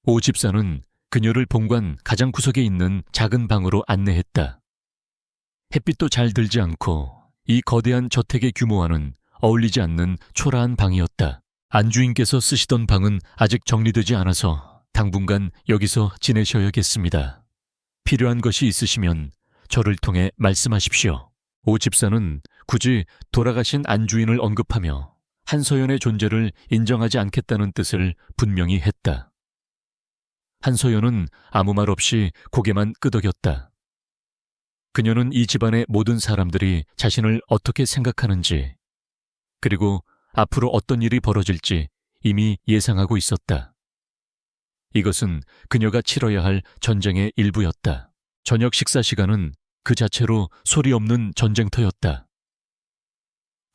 오 집사는 그녀를 본관 가장 구석에 있는 작은 방으로 안내했다. 햇빛도 잘 들지 않고 이 거대한 저택의 규모와는 어울리지 않는 초라한 방이었다. 안주인께서 쓰시던 방은 아직 정리되지 않아서 당분간 여기서 지내셔야겠습니다. 필요한 것이 있으시면 저를 통해 말씀하십시오. 오 집사는 굳이 돌아가신 안주인을 언급하며 한서연의 존재를 인정하지 않겠다는 뜻을 분명히 했다. 한서연은 아무 말 없이 고개만 끄덕였다. 그녀는 이 집안의 모든 사람들이 자신을 어떻게 생각하는지, 그리고 앞으로 어떤 일이 벌어질지 이미 예상하고 있었다. 이것은 그녀가 치러야 할 전쟁의 일부였다. 저녁 식사 시간은 그 자체로 소리 없는 전쟁터였다.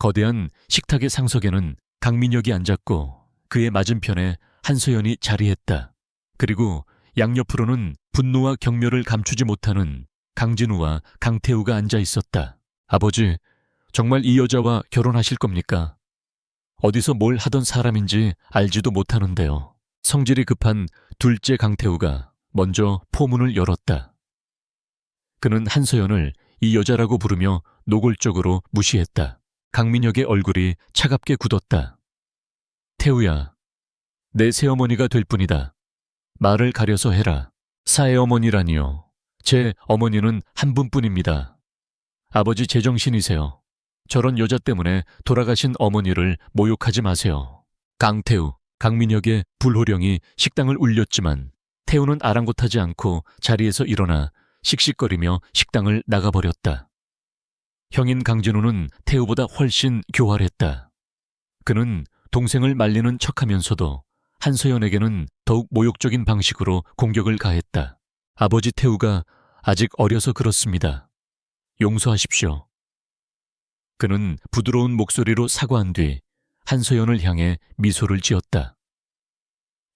거대한 식탁의 상석에는 강민혁이 앉았고 그의 맞은편에 한소연이 자리했다. 그리고 양옆으로는 분노와 경멸을 감추지 못하는 강진우와 강태우가 앉아 있었다. 아버지, 정말 이 여자와 결혼하실 겁니까? 어디서 뭘 하던 사람인지 알지도 못하는데요. 성질이 급한 둘째 강태우가 먼저 포문을 열었다. 그는 한소연을 이 여자라고 부르며 노골적으로 무시했다. 강민혁의 얼굴이 차갑게 굳었다. 태우야, 내 새어머니가 될 뿐이다. 말을 가려서 해라. 사해어머니라니요. 제 어머니는 한 분뿐입니다. 아버지 제정신이세요. 저런 여자 때문에 돌아가신 어머니를 모욕하지 마세요. 강태우, 강민혁의 불호령이 식당을 울렸지만 태우는 아랑곳하지 않고 자리에서 일어나 씩씩거리며 식당을 나가버렸다. 형인 강진우는 태우보다 훨씬 교활했다. 그는 동생을 말리는 척하면서도 한소연에게는 더욱 모욕적인 방식으로 공격을 가했다. 아버지 태우가 아직 어려서 그렇습니다. 용서하십시오. 그는 부드러운 목소리로 사과한 뒤 한소연을 향해 미소를 지었다.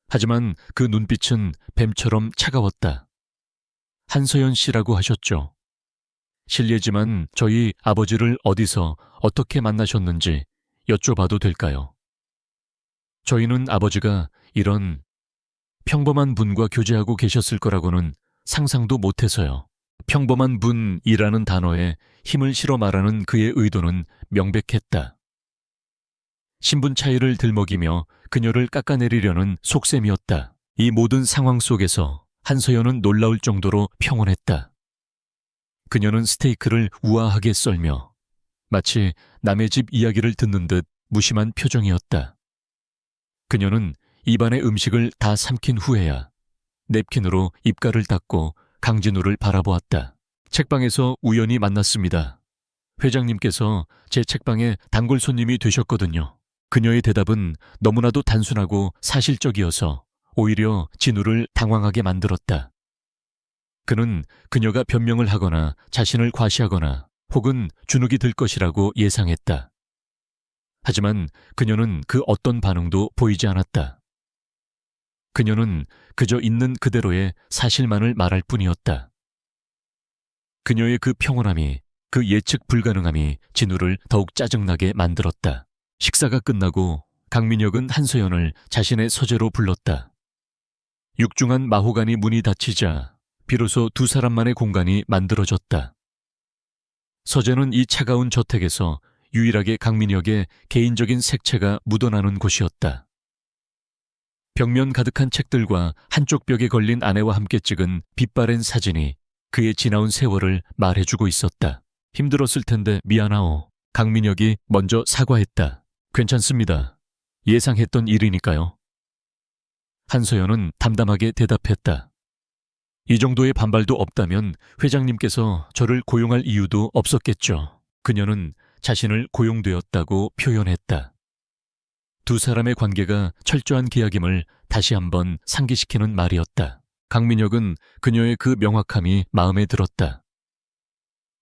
하지만 그 눈빛은 뱀처럼 차가웠다. 한소연 씨라고 하셨죠. 실례지만 저희 아버지를 어디서 어떻게 만나셨는지 여쭤봐도 될까요? 저희는 아버지가 이런 평범한 분과 교제하고 계셨을 거라고는 상상도 못해서요. 평범한 분이라는 단어에 힘을 실어 말하는 그의 의도는 명백했다. 신분 차이를 들먹이며 그녀를 깎아내리려는 속셈이었다. 이 모든 상황 속에서 한소연은 놀라울 정도로 평온했다. 그녀는 스테이크를 우아하게 썰며 마치 남의 집 이야기를 듣는 듯 무심한 표정이었다. 그녀는 입안의 음식을 다 삼킨 후에야 냅킨으로 입가를 닦고 강진우를 바라보았다. 책방에서 우연히 만났습니다. 회장님께서 제 책방에 단골 손님이 되셨거든요. 그녀의 대답은 너무나도 단순하고 사실적이어서 오히려 진우를 당황하게 만들었다. 그는 그녀가 변명을 하거나 자신을 과시하거나 혹은 주눅이 들 것이라고 예상했다. 하지만 그녀는 그 어떤 반응도 보이지 않았다. 그녀는 그저 있는 그대로의 사실만을 말할 뿐이었다. 그녀의 그 평온함이, 그 예측 불가능함이 진우를 더욱 짜증나게 만들었다. 식사가 끝나고 강민혁은 한소연을 자신의 서재로 불렀다. 육중한 마호가니 문이 닫히자 비로소 두 사람만의 공간이 만들어졌다. 서재는 이 차가운 저택에서 유일하게 강민혁의 개인적인 색채가 묻어나는 곳이었다. 벽면 가득한 책들과 한쪽 벽에 걸린 아내와 함께 찍은 빛바랜 사진이 그의 지나온 세월을 말해주고 있었다. 힘들었을 텐데 미안하오. 강민혁이 먼저 사과했다. 괜찮습니다. 예상했던 일이니까요. 한소연은 담담하게 대답했다. 이 정도의 반발도 없다면 회장님께서 저를 고용할 이유도 없었겠죠. 그녀는 자신을 고용되었다고 표현했다. 두 사람의 관계가 철저한 계약임을 다시 한번 상기시키는 말이었다. 강민혁은 그녀의 그 명확함이 마음에 들었다.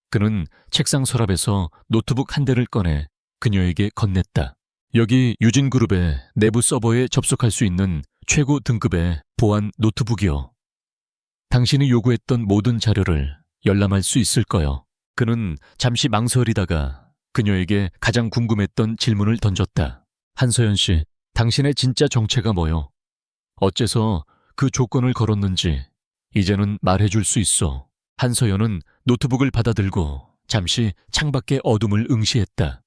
그는 책상 서랍에서 노트북 한 대를 꺼내 그녀에게 건넸다. 여기 유진그룹의 내부 서버에 접속할 수 있는 최고 등급의 보안 노트북이요. 당신이 요구했던 모든 자료를 열람할 수 있을 거요. 그는 잠시 망설이다가 그녀에게 가장 궁금했던 질문을 던졌다. 한소연 씨, 당신의 진짜 정체가 뭐요? 어째서 그 조건을 걸었는지 이제는 말해줄 수 있어. 한소연은 노트북을 받아들고 잠시 창밖의 어둠을 응시했다.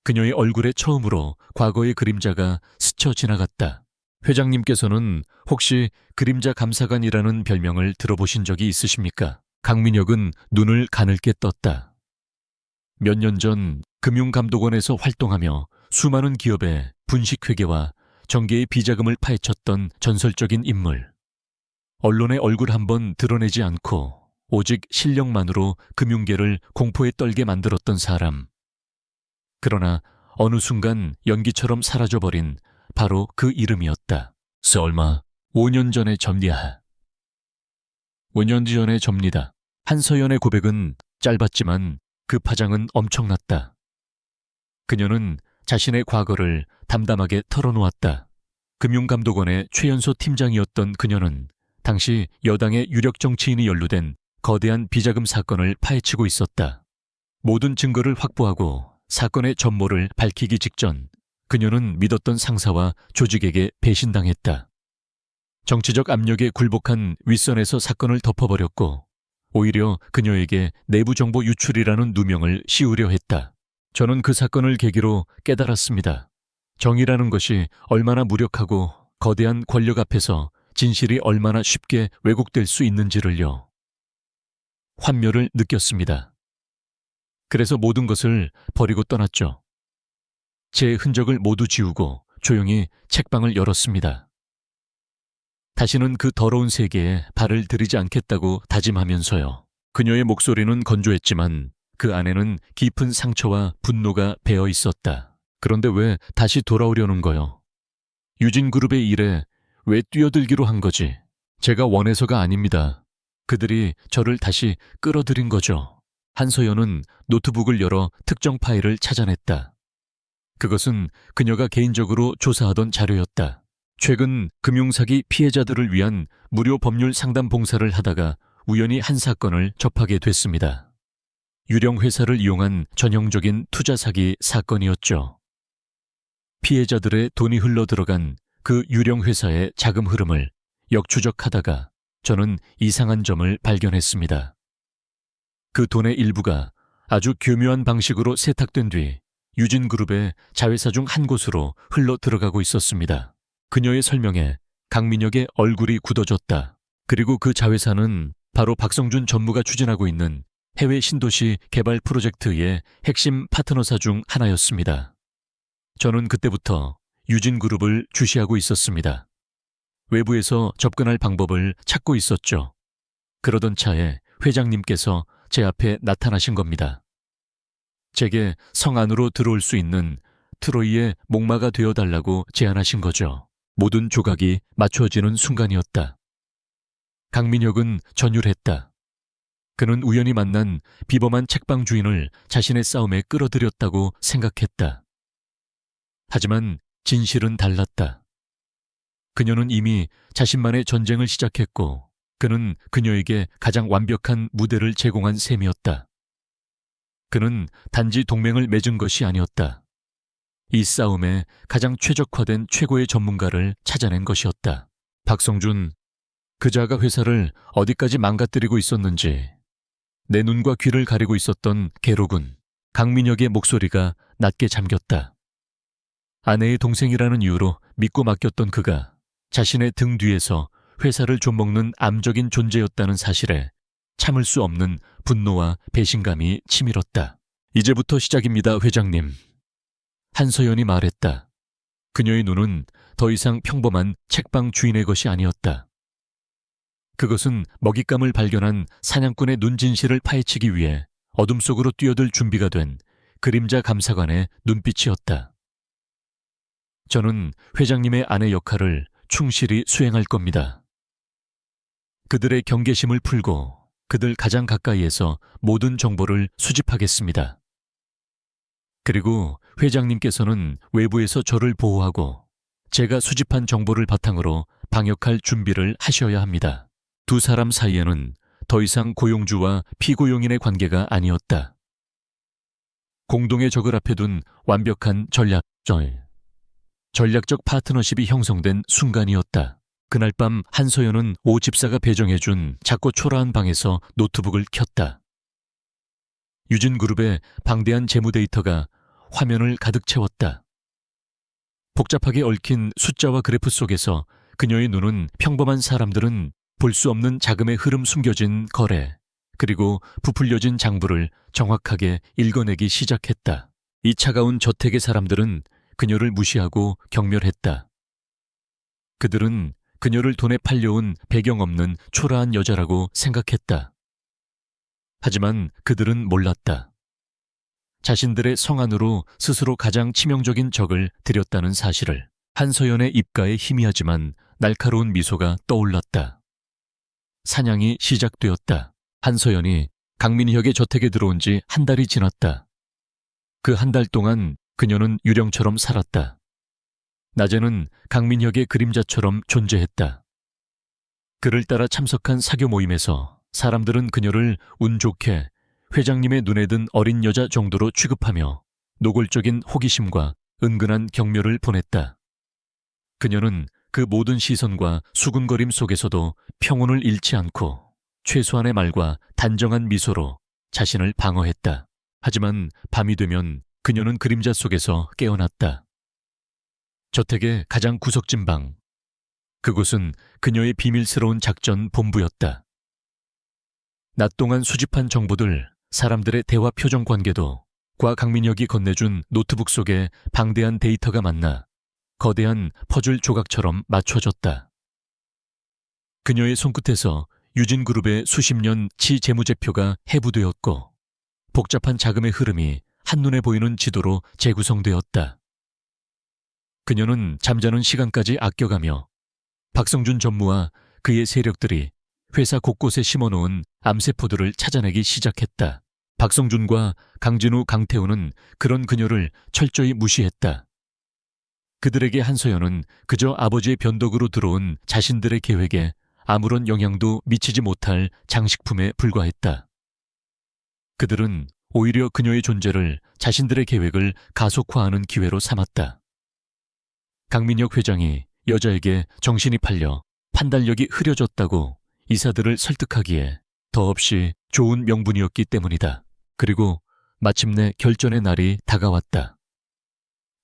그녀의 얼굴에 처음으로 과거의 그림자가 스쳐 지나갔다. 회장님께서는 혹시 그림자 감사관이라는 별명을 들어보신 적이 있으십니까? 강민혁은 눈을 가늘게 떴다. 몇 년 전 금융감독원에서 활동하며 수많은 기업의 분식회계와 정계의 비자금을 파헤쳤던 전설적인 인물. 언론에 얼굴 한번 드러내지 않고 오직 실력만으로 금융계를 공포에 떨게 만들었던 사람. 그러나 어느 순간 연기처럼 사라져버린 바로 그 이름이었다. 설마 5년 전의 접니야. 5년 전의 접니다. 한서연의 고백은 짧았지만 그 파장은 엄청났다. 그녀는 자신의 과거를 담담하게 털어놓았다. 금융감독원의 최연소 팀장이었던 그녀는 당시 여당의 유력 정치인이 연루된 거대한 비자금 사건을 파헤치고 있었다. 모든 증거를 확보하고 사건의 전모를 밝히기 직전 그녀는 믿었던 상사와 조직에게 배신당했다. 정치적 압력에 굴복한 윗선에서 사건을 덮어버렸고 오히려 그녀에게 내부 정보 유출이라는 누명을 씌우려 했다. 저는 그 사건을 계기로 깨달았습니다. 정의라는 것이 얼마나 무력하고 거대한 권력 앞에서 진실이 얼마나 쉽게 왜곡될 수 있는지를요. 환멸을 느꼈습니다. 그래서 모든 것을 버리고 떠났죠. 제 흔적을 모두 지우고 조용히 책방을 열었습니다. 다시는 그 더러운 세계에 발을 들이지 않겠다고 다짐하면서요. 그녀의 목소리는 건조했지만 그 안에는 깊은 상처와 분노가 배어 있었다. 그런데 왜 다시 돌아오려는 거요? 유진그룹의 일에 왜 뛰어들기로 한 거지? 제가 원해서가 아닙니다. 그들이 저를 다시 끌어들인 거죠. 한서연은 노트북을 열어 특정 파일을 찾아냈다. 그것은 그녀가 개인적으로 조사하던 자료였다. 최근 금융사기 피해자들을 위한 무료 법률 상담 봉사를 하다가 우연히 한 사건을 접하게 됐습니다. 유령 회사를 이용한 전형적인 투자 사기 사건이었죠. 피해자들의 돈이 흘러 들어간 그 유령 회사의 자금 흐름을 역추적하다가 저는 이상한 점을 발견했습니다. 그 돈의 일부가 아주 교묘한 방식으로 세탁된 뒤 유진그룹의 자회사 중 한 곳으로 흘러 들어가고 있었습니다. 그녀의 설명에 강민혁의 얼굴이 굳어졌다. 그리고 그 자회사는 바로 박성준 전무가 추진하고 있는 해외 신도시 개발 프로젝트의 핵심 파트너사 중 하나였습니다. 저는 그때부터 유진그룹을 주시하고 있었습니다. 외부에서 접근할 방법을 찾고 있었죠. 그러던 차에 회장님께서 제 앞에 나타나신 겁니다. 제게 성 안으로 들어올 수 있는 트로이의 목마가 되어달라고 제안하신 거죠. 모든 조각이 맞춰지는 순간이었다. 강민혁은 전율했다. 그는 우연히 만난 비범한 책방 주인을 자신의 싸움에 끌어들였다고 생각했다. 하지만 진실은 달랐다. 그녀는 이미 자신만의 전쟁을 시작했고 그는 그녀에게 가장 완벽한 무대를 제공한 셈이었다. 그는 단지 동맹을 맺은 것이 아니었다. 이 싸움에 가장 최적화된 최고의 전문가를 찾아낸 것이었다. 박성준, 그자가 회사를 어디까지 망가뜨리고 있었는지 내 눈과 귀를 가리고 있었던 계로군. 강민혁의 목소리가 낮게 잠겼다. 아내의 동생이라는 이유로 믿고 맡겼던 그가 자신의 등 뒤에서 회사를 좀먹는 암적인 존재였다는 사실에 참을 수 없는 분노와 배신감이 치밀었다. 이제부터 시작입니다, 회장님. 한서연이 말했다. 그녀의 눈은 더 이상 평범한 책방 주인의 것이 아니었다. 그것은 먹잇감을 발견한 사냥꾼의 눈진실을 파헤치기 위해 어둠 속으로 뛰어들 준비가 된 그림자 감사관의 눈빛이었다. 저는 회장님의 아내 역할을 충실히 수행할 겁니다. 그들의 경계심을 풀고 그들 가장 가까이에서 모든 정보를 수집하겠습니다. 그리고 회장님께서는 외부에서 저를 보호하고 제가 수집한 정보를 바탕으로 방역할 준비를 하셔야 합니다. 두 사람 사이에는 더 이상 고용주와 피고용인의 관계가 아니었다. 공동의 적을 앞에 둔 완벽한 전략적 파트너십이 형성된 순간이었다. 그날 밤 한서연은 오 집사가 배정해준 작고 초라한 방에서 노트북을 켰다. 유진그룹의 방대한 재무 데이터가 화면을 가득 채웠다. 복잡하게 얽힌 숫자와 그래프 속에서 그녀의 눈은 평범한 사람들은 볼 수 없는 자금의 흐름, 숨겨진 거래, 그리고 부풀려진 장부를 정확하게 읽어내기 시작했다. 이 차가운 저택의 사람들은 그녀를 무시하고 경멸했다. 그들은 그녀를 돈에 팔려온 배경 없는 초라한 여자라고 생각했다. 하지만 그들은 몰랐다. 자신들의 성 안으로 스스로 가장 치명적인 적을 들였다는 사실을. 한서연의 입가에 희미하지만 날카로운 미소가 떠올랐다. 사냥이 시작되었다. 한서연이 강민혁의 저택에 들어온 지 한 달이 지났다. 그 한 달 동안 그녀는 유령처럼 살았다. 낮에는 강민혁의 그림자처럼 존재했다. 그를 따라 참석한 사교 모임에서 사람들은 그녀를 운 좋게 회장님의 눈에 든 어린 여자 정도로 취급하며 노골적인 호기심과 은근한 경멸을 보냈다. 그녀는 그 모든 시선과 수군거림 속에서도 평온을 잃지 않고 최소한의 말과 단정한 미소로 자신을 방어했다. 하지만 밤이 되면 그녀는 그림자 속에서 깨어났다. 저택의 가장 구석진 방. 그곳은 그녀의 비밀스러운 작전 본부였다. 낮 동안 수집한 정보들, 사람들의 대화 표정 관계도 과 강민혁이 건네준 노트북 속에 방대한 데이터가 만나 거대한 퍼즐 조각처럼 맞춰졌다. 그녀의 손끝에서 유진그룹의 수십 년 치재무제표가 해부되었고 복잡한 자금의 흐름이 한눈에 보이는 지도로 재구성되었다. 그녀는 잠자는 시간까지 아껴가며 박성준 전무와 그의 세력들이 회사 곳곳에 심어놓은 암세포들을 찾아내기 시작했다. 박성준과 강진우, 강태우는 그런 그녀를 철저히 무시했다. 그들에게 한서연은 그저 아버지의 변덕으로 들어온 자신들의 계획에 아무런 영향도 미치지 못할 장식품에 불과했다. 그들은 오히려 그녀의 존재를 자신들의 계획을 가속화하는 기회로 삼았다. 강민혁 회장이 여자에게 정신이 팔려 판단력이 흐려졌다고 이사들을 설득하기에 더없이 좋은 명분이었기 때문이다. 그리고 마침내 결전의 날이 다가왔다.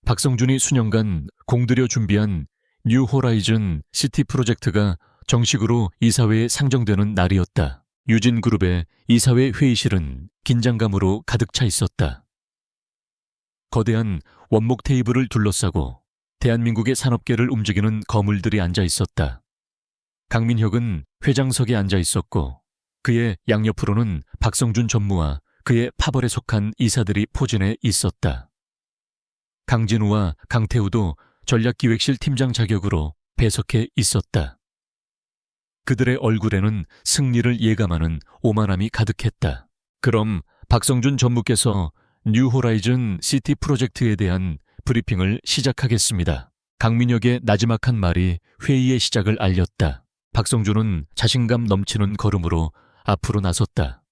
박성준이 수년간 공들여 준비한 뉴 호라이즌 시티 프로젝트가 정식으로 이사회에 상정되는 날이었다. 유진그룹의 이사회 회의실은 긴장감으로 가득 차 있었다. 거대한 원목 테이블을 둘러싸고 대한민국의 산업계를 움직이는 거물들이 앉아 있었다. 강민혁은 회장석에 앉아 있었고 그의 양옆으로는 박성준 전무와 그의 파벌에 속한 이사들이 포진해 있었다. 강진우와 강태우도 전략기획실 팀장 자격으로 배석해 있었다. 그들의 얼굴에는 승리를 예감하는 오만함이 가득했다. 그럼 박성준 전무께서 뉴 호라이즌 시티 프로젝트에 대한 브리핑을 시작하겠습니다. 강민혁의 나지막한 말이 회의의 시작을 알렸다. 박성준은 자신감 넘치는 걸음으로 앞으로 나섰다.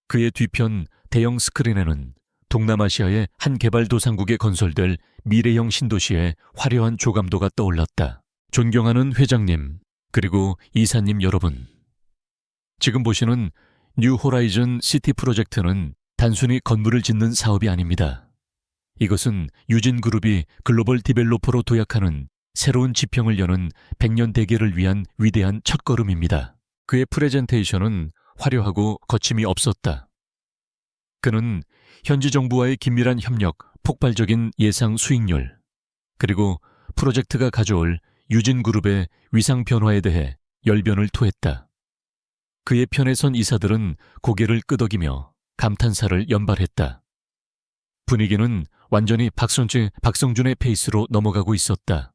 그의 뒤편 대형 스크린에는 동남아시아의 한 개발도상국에 건설될 미래형 신도시의 화려한 조감도가 떠올랐다. 존경하는 회장님, 그리고 이사님 여러분. 지금 보시는 뉴 호라이즌 시티 프로젝트는 단순히 건물을 짓는 사업이 아닙니다. 이것은 유진그룹이 글로벌 디벨로퍼로 도약하는 새로운 지평을 여는 100년 대계를 위한 위대한 첫걸음입니다. 그의 프레젠테이션은 화려하고 거침이 없었다. 그는 현지 정부와의 긴밀한 협력, 폭발적인 예상 수익률, 그리고 프로젝트가 가져올 유진그룹의 위상 변화에 대해 열변을 토했다. 그의 편에 선 이사들은 고개를 끄덕이며 감탄사를 연발했다. 분위기는 완전히 박성준의 페이스로 넘어가고 있었다.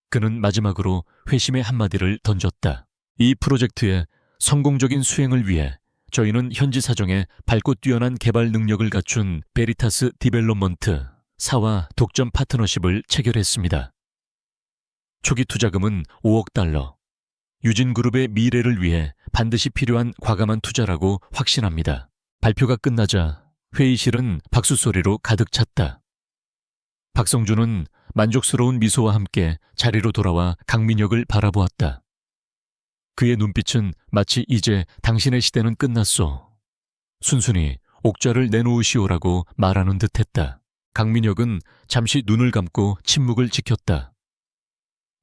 그는 마지막으로 회심의 한마디를 던졌다. 이 프로젝트의 성공적인 수행을 위해 저희는 현지 사정에 밝고 뛰어난 개발 능력을 갖춘 베리타스 디벨롭먼트 사와 독점 파트너십을 체결했습니다. 초기 투자금은 5억 달러. 유진그룹의 미래를 위해 반드시 필요한 과감한 투자라고 확신합니다. 발표가 끝나자 회의실은 박수 소리로 가득 찼다. 박성준은 만족스러운 미소와 함께 자리로 돌아와 강민혁을 바라보았다. 그의 눈빛은 마치 이제 당신의 시대는 끝났소. 순순히 옥좌를 내놓으시오라고 말하는 듯했다. 강민혁은 잠시 눈을 감고 침묵을 지켰다.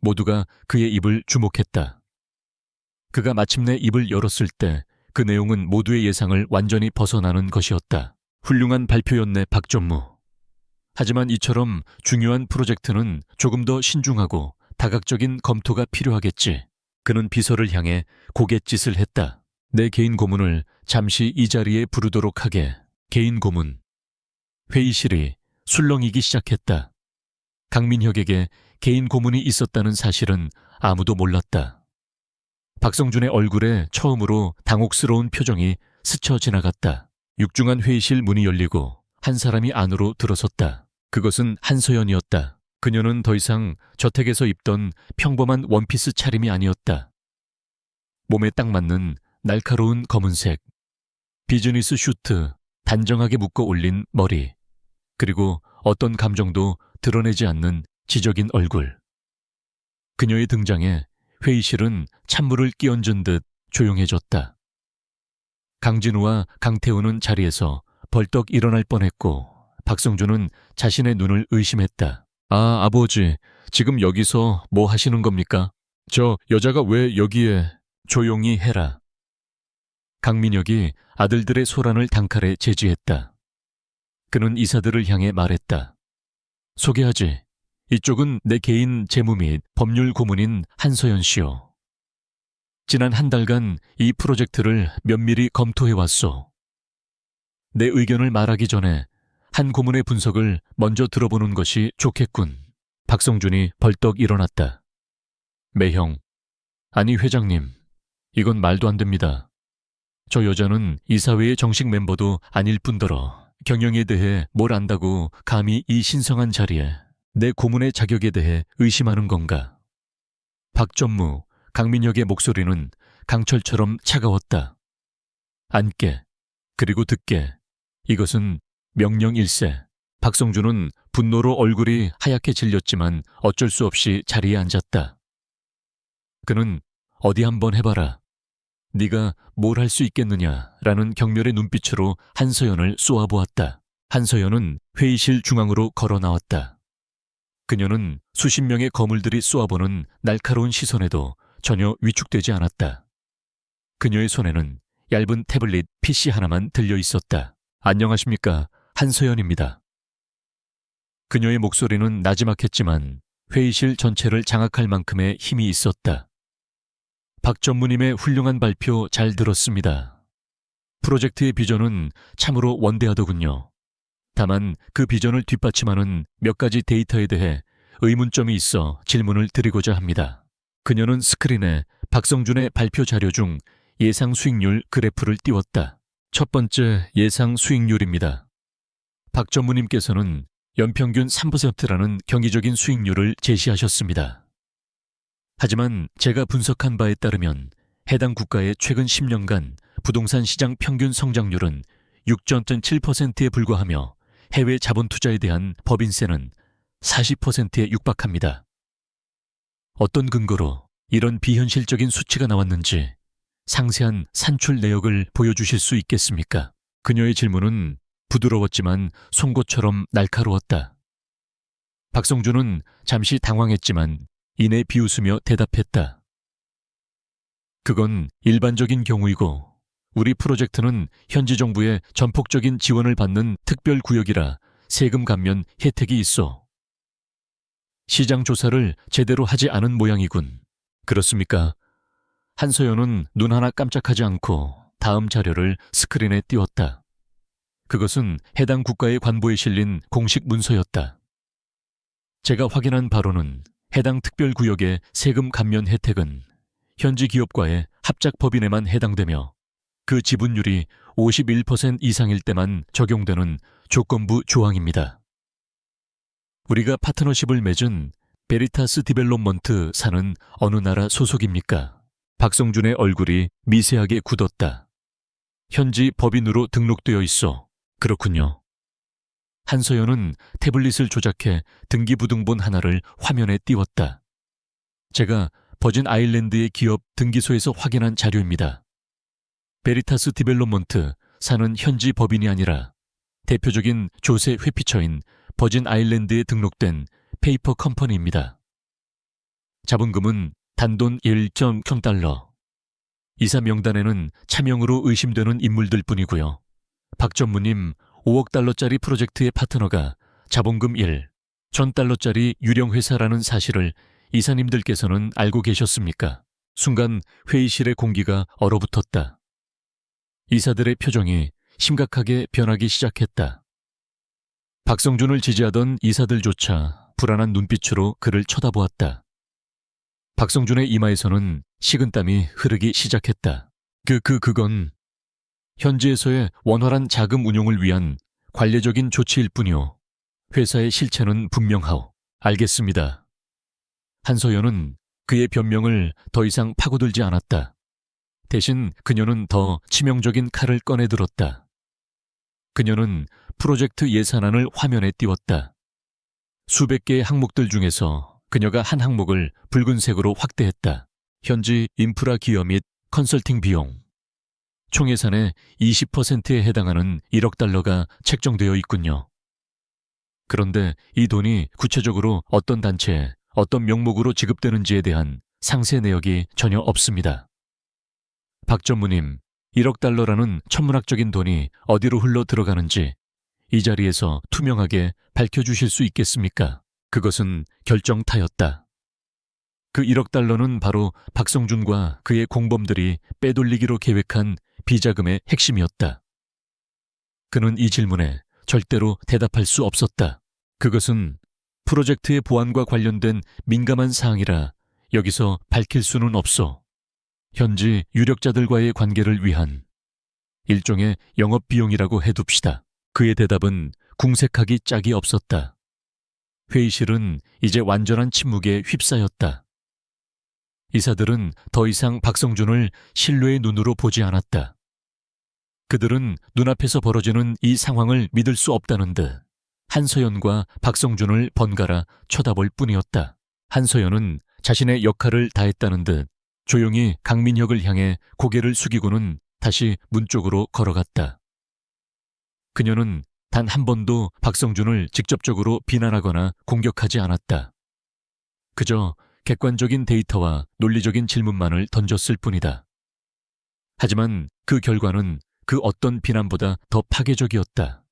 모두가 그의 입을 주목했다. 그가 마침내 입을 열었을 때 그 내용은 모두의 예상을 완전히 벗어나는 것이었다. 훌륭한 발표였네, 박전무. 하지만 이처럼 중요한 프로젝트는 조금 더 신중하고 다각적인 검토가 필요하겠지. 그는 비서를 향해 고갯짓을 했다. 내 개인 고문을 잠시 이 자리에 부르도록 하게. 개인 고문. 회의실이 술렁이기 시작했다. 강민혁에게 개인 고문이 있었다는 사실은 아무도 몰랐다. 박성준의 얼굴에 처음으로 당혹스러운 표정이 스쳐 지나갔다. 육중한 회의실 문이 열리고 한 사람이 안으로 들어섰다. 그것은 한서연이었다. 그녀는 더 이상 저택에서 입던 평범한 원피스 차림이 아니었다. 몸에 딱 맞는 날카로운 검은색, 비즈니스 슈트, 단정하게 묶어 올린 머리, 그리고 어떤 감정도 드러내지 않는 지적인 얼굴. 그녀의 등장에 회의실은 찬물을 끼얹은 듯 조용해졌다. 강진우와 강태우는 자리에서 벌떡 일어날 뻔했고 박성준은 자신의 눈을 의심했다. 아, 아버지, 지금 여기서 뭐 하시는 겁니까? 저 여자가 왜 여기에... 조용히 해라. 강민혁이 아들들의 소란을 단칼에 제지했다. 그는 이사들을 향해 말했다. 소개하지. 이쪽은 내 개인 재무 및 법률 고문인 한서연 씨요. 지난 한 달간 이 프로젝트를 면밀히 검토해왔소. 내 의견을 말하기 전에 한 고문의 분석을 먼저 들어보는 것이 좋겠군. 박성준이 벌떡 일어났다. 매형, 아니 회장님, 이건 말도 안 됩니다. 저 여자는 이사회의 정식 멤버도 아닐 뿐더러 경영에 대해 뭘 안다고 감히 이 신성한 자리에 내 고문의 자격에 대해 의심하는 건가? 박전무, 강민혁의 목소리는 강철처럼 차가웠다. 앉게, 그리고 듣게. 이것은 명령일세. 박성준은 분노로 얼굴이 하얗게 질렸지만 어쩔 수 없이 자리에 앉았다. 그는 어디 한번 해봐라. 네가 뭘 할 수 있겠느냐라는 경멸의 눈빛으로 한서연을 쏘아보았다. 한서연은 회의실 중앙으로 걸어 나왔다. 그녀는 수십 명의 거물들이 쏘아보는 날카로운 시선에도 전혀 위축되지 않았다. 그녀의 손에는 얇은 태블릿 PC 하나만 들려 있었다. 안녕하십니까, 한서연입니다. 그녀의 목소리는 나지막했지만 회의실 전체를 장악할 만큼의 힘이 있었다. 박 전무님의 훌륭한 발표 잘 들었습니다. 프로젝트의 비전은 참으로 원대하더군요. 다만 그 비전을 뒷받침하는 몇 가지 데이터에 대해 의문점이 있어 질문을 드리고자 합니다. 그녀는 스크린에 박성준의 발표 자료 중 예상 수익률 그래프를 띄웠다. 첫 번째 예상 수익률입니다. 박 전무님께서는 연평균 3%라는 경이적인 수익률을 제시하셨습니다. 하지만 제가 분석한 바에 따르면 해당 국가의 최근 10년간 부동산 시장 평균 성장률은 6.7%에 불과하며 해외 자본 투자에 대한 법인세는 40%에 육박합니다. 어떤 근거로 이런 비현실적인 수치가 나왔는지 상세한 산출 내역을 보여주실 수 있겠습니까? 그녀의 질문은 부드러웠지만 송곳처럼 날카로웠다. 박성준은 잠시 당황했지만 이내 비웃으며 대답했다. 그건 일반적인 경우이고 우리 프로젝트는 현지 정부의 전폭적인 지원을 받는 특별구역이라 세금 감면 혜택이 있어. 시장 조사를 제대로 하지 않은 모양이군. 그렇습니까? 한서연은 눈 하나 깜짝하지 않고 다음 자료를 스크린에 띄웠다. 그것은 해당 국가의 관보에 실린 공식 문서였다. 제가 확인한 바로는 해당 특별구역의 세금 감면 혜택은 현지 기업과의 합작 법인에만 해당되며 그 지분율이 51% 이상일 때만 적용되는 조건부 조항입니다. 우리가 파트너십을 맺은 베리타스 디벨롭먼트 사는 어느 나라 소속입니까? 박성준의 얼굴이 미세하게 굳었다. 현지 법인으로 등록되어 있어. 그렇군요. 한서연은 태블릿을 조작해 등기부등본 하나를 화면에 띄웠다. 제가 버진 아일랜드의 기업 등기소에서 확인한 자료입니다. 베리타스 디벨롭먼트 사는 현지 법인이 아니라 대표적인 조세 회피처인 버진 아일랜드에 등록된 페이퍼 컴퍼니입니다. 자본금은 단돈 1.0달러. 이사 명단에는 차명으로 의심되는 인물들 뿐이고요. 박 전무님 5억 달러짜리 프로젝트의 파트너가 자본금 1,000달러짜리 유령회사라는 사실을 이사님들께서는 알고 계셨습니까? 순간 회의실의 공기가 얼어붙었다. 이사들의 표정이 심각하게 변하기 시작했다. 박성준을 지지하던 이사들조차 불안한 눈빛으로 그를 쳐다보았다. 박성준의 이마에서는 식은땀이 흐르기 시작했다. 그건 현지에서의 원활한 자금 운용을 위한 관례적인 조치일 뿐이오. 회사의 실체는 분명하오. 알겠습니다. 한서연은 그의 변명을 더 이상 파고들지 않았다. 대신 그녀는 더 치명적인 칼을 꺼내들었다. 그녀는 프로젝트 예산안을 화면에 띄웠다. 수백 개의 항목들 중에서 그녀가 한 항목을 붉은색으로 확대했다. 현지 인프라 기여 및 컨설팅 비용. 총 예산의 20%에 해당하는 1억 달러가 책정되어 있군요. 그런데 이 돈이 구체적으로 어떤 단체에 어떤 명목으로 지급되는지에 대한 상세 내역이 전혀 없습니다. 박 전무님, 1억 달러라는 천문학적인 돈이 어디로 흘러 들어가는지 이 자리에서 투명하게 밝혀주실 수 있겠습니까? 그것은 결정타였다. 그 1억 달러는 바로 박성준과 그의 공범들이 빼돌리기로 계획한 비자금의 핵심이었다. 그는 이 질문에 절대로 대답할 수 없었다. 그것은 프로젝트의 보안과 관련된 민감한 사항이라 여기서 밝힐 수는 없어. 현지 유력자들과의 관계를 위한 일종의 영업비용이라고 해둡시다. 그의 대답은 궁색하기 짝이 없었다. 회의실은 이제 완전한 침묵에 휩싸였다. 이사들은 더 이상 박성준을 신뢰의 눈으로 보지 않았다. 그들은 눈앞에서 벌어지는 이 상황을 믿을 수 없다는 듯 한서연과 박성준을 번갈아 쳐다볼 뿐이었다. 한서연은 자신의 역할을 다했다는 듯 조용히 강민혁을 향해 고개를 숙이고는 다시 문 쪽으로 걸어갔다. 그녀는 단 한 번도 박성준을 직접적으로 비난하거나 공격하지 않았다. 그저 객관적인 데이터와 논리적인 질문만을 던졌을 뿐이다. 하지만 그 결과는 그 어떤 비난보다 더 파괴적이었다.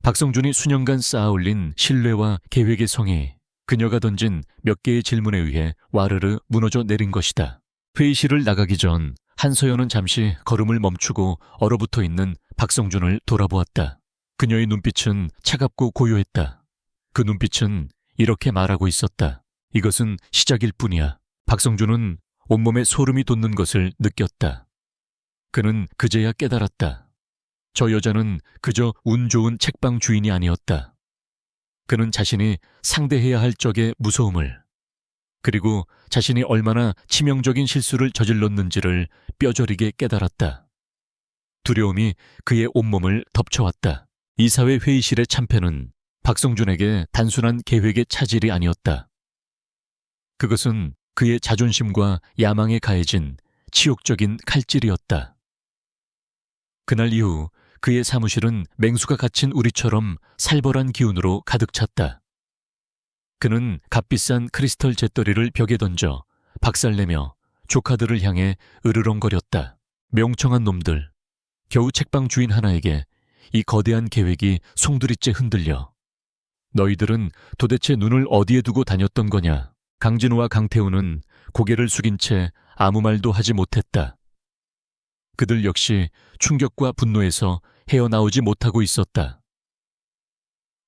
박성준이 수년간 쌓아올린 신뢰와 계획의 성이 그녀가 던진 몇 개의 질문에 의해 와르르 무너져 내린 것이다. 회의실을 나가기 전 한서연은 잠시 걸음을 멈추고 얼어붙어 있는 박성준을 돌아보았다. 그녀의 눈빛은 차갑고 고요했다. 그 눈빛은 이렇게 말하고 있었다. 이것은 시작일 뿐이야. 박성준은 온몸에 소름이 돋는 것을 느꼈다. 그는 그제야 깨달았다. 저 여자는 그저 운 좋은 책방 주인이 아니었다. 그는 자신이 상대해야 할 적의 무서움을, 그리고 자신이 얼마나 치명적인 실수를 저질렀는지를 뼈저리게 깨달았다. 두려움이 그의 온몸을 덮쳐왔다. 이사회 회의실의 참패는 박성준에게 단순한 계획의 차질이 아니었다. 그것은 그의 자존심과 야망에 가해진 치욕적인 칼질이었다. 그날 이후 그의 사무실은 맹수가 갇힌 우리처럼 살벌한 기운으로 가득 찼다. 그는 값비싼 크리스털 잿더리를 벽에 던져 박살내며 조카들을 향해 으르렁거렸다. 명청한 놈들. 겨우 책방 주인 하나에게 이 거대한 계획이 송두리째 흔들려. 너희들은 도대체 눈을 어디에 두고 다녔던 거냐. 강진우와 강태우는 고개를 숙인 채 아무 말도 하지 못했다. 그들 역시 충격과 분노에서 헤어나오지 못하고 있었다.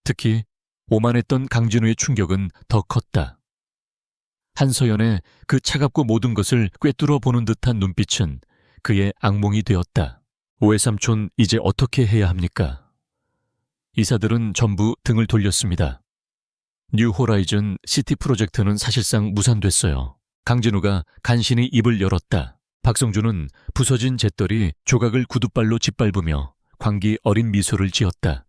특히 오만했던 강진우의 충격은 더 컸다. 한서연의 그 차갑고 모든 것을 꿰뚫어 보는 듯한 눈빛은 그의 악몽이 되었다. 오해삼촌, 이제 어떻게 해야 합니까? 이사들은 전부 등을 돌렸습니다. 뉴 호라이즌 시티 프로젝트는 사실상 무산됐어요. 강진우가 간신히 입을 열었다. 박성준은 부서진 잿더리 조각을 구두발로 짓밟으며 광기 어린 미소를 지었다.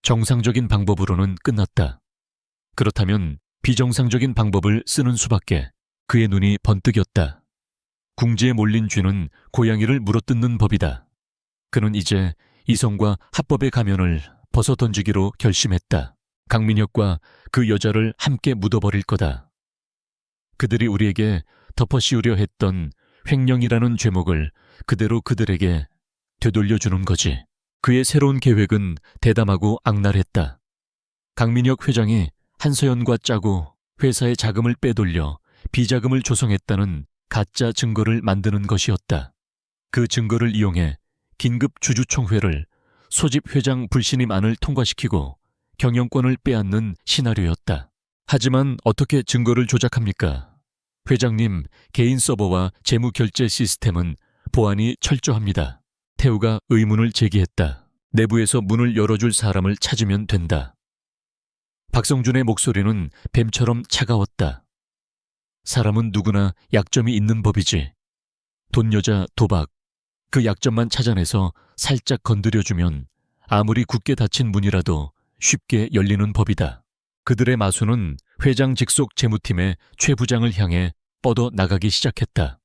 정상적인 방법으로는 끝났다. 그렇다면 비정상적인 방법을 쓰는 수밖에. 그의 눈이 번뜩였다. 궁지에 몰린 쥐는 고양이를 물어뜯는 법이다. 그는 이제 이성과 합법의 가면을 벗어던지기로 결심했다. 강민혁과 그 여자를 함께 묻어버릴 거다. 그들이 우리에게 덮어씌우려 했던 횡령이라는 죄목을 그대로 그들에게 되돌려주는 거지. 그의 새로운 계획은 대담하고 악랄했다. 강민혁 회장이 한서연과 짜고 회사의 자금을 빼돌려 비자금을 조성했다는 가짜 증거를 만드는 것이었다. 그 증거를 이용해 긴급 주주총회를 소집 회장 불신임 안을 통과시키고 경영권을 빼앗는 시나리오였다. 하지만 어떻게 증거를 조작합니까? 회장님 개인 서버와 재무 결제 시스템은 보안이 철저합니다. 태우가 의문을 제기했다. 내부에서 문을 열어줄 사람을 찾으면 된다. 박성준의 목소리는 뱀처럼 차가웠다. 사람은 누구나 약점이 있는 법이지. 돈, 여자, 도박, 그 약점만 찾아내서 살짝 건드려주면 아무리 굳게 닫힌 문이라도 쉽게 열리는 법이다. 그들의 마수는 회장 직속 재무팀의 최 부장을 향해 뻗어 나가기 시작했다.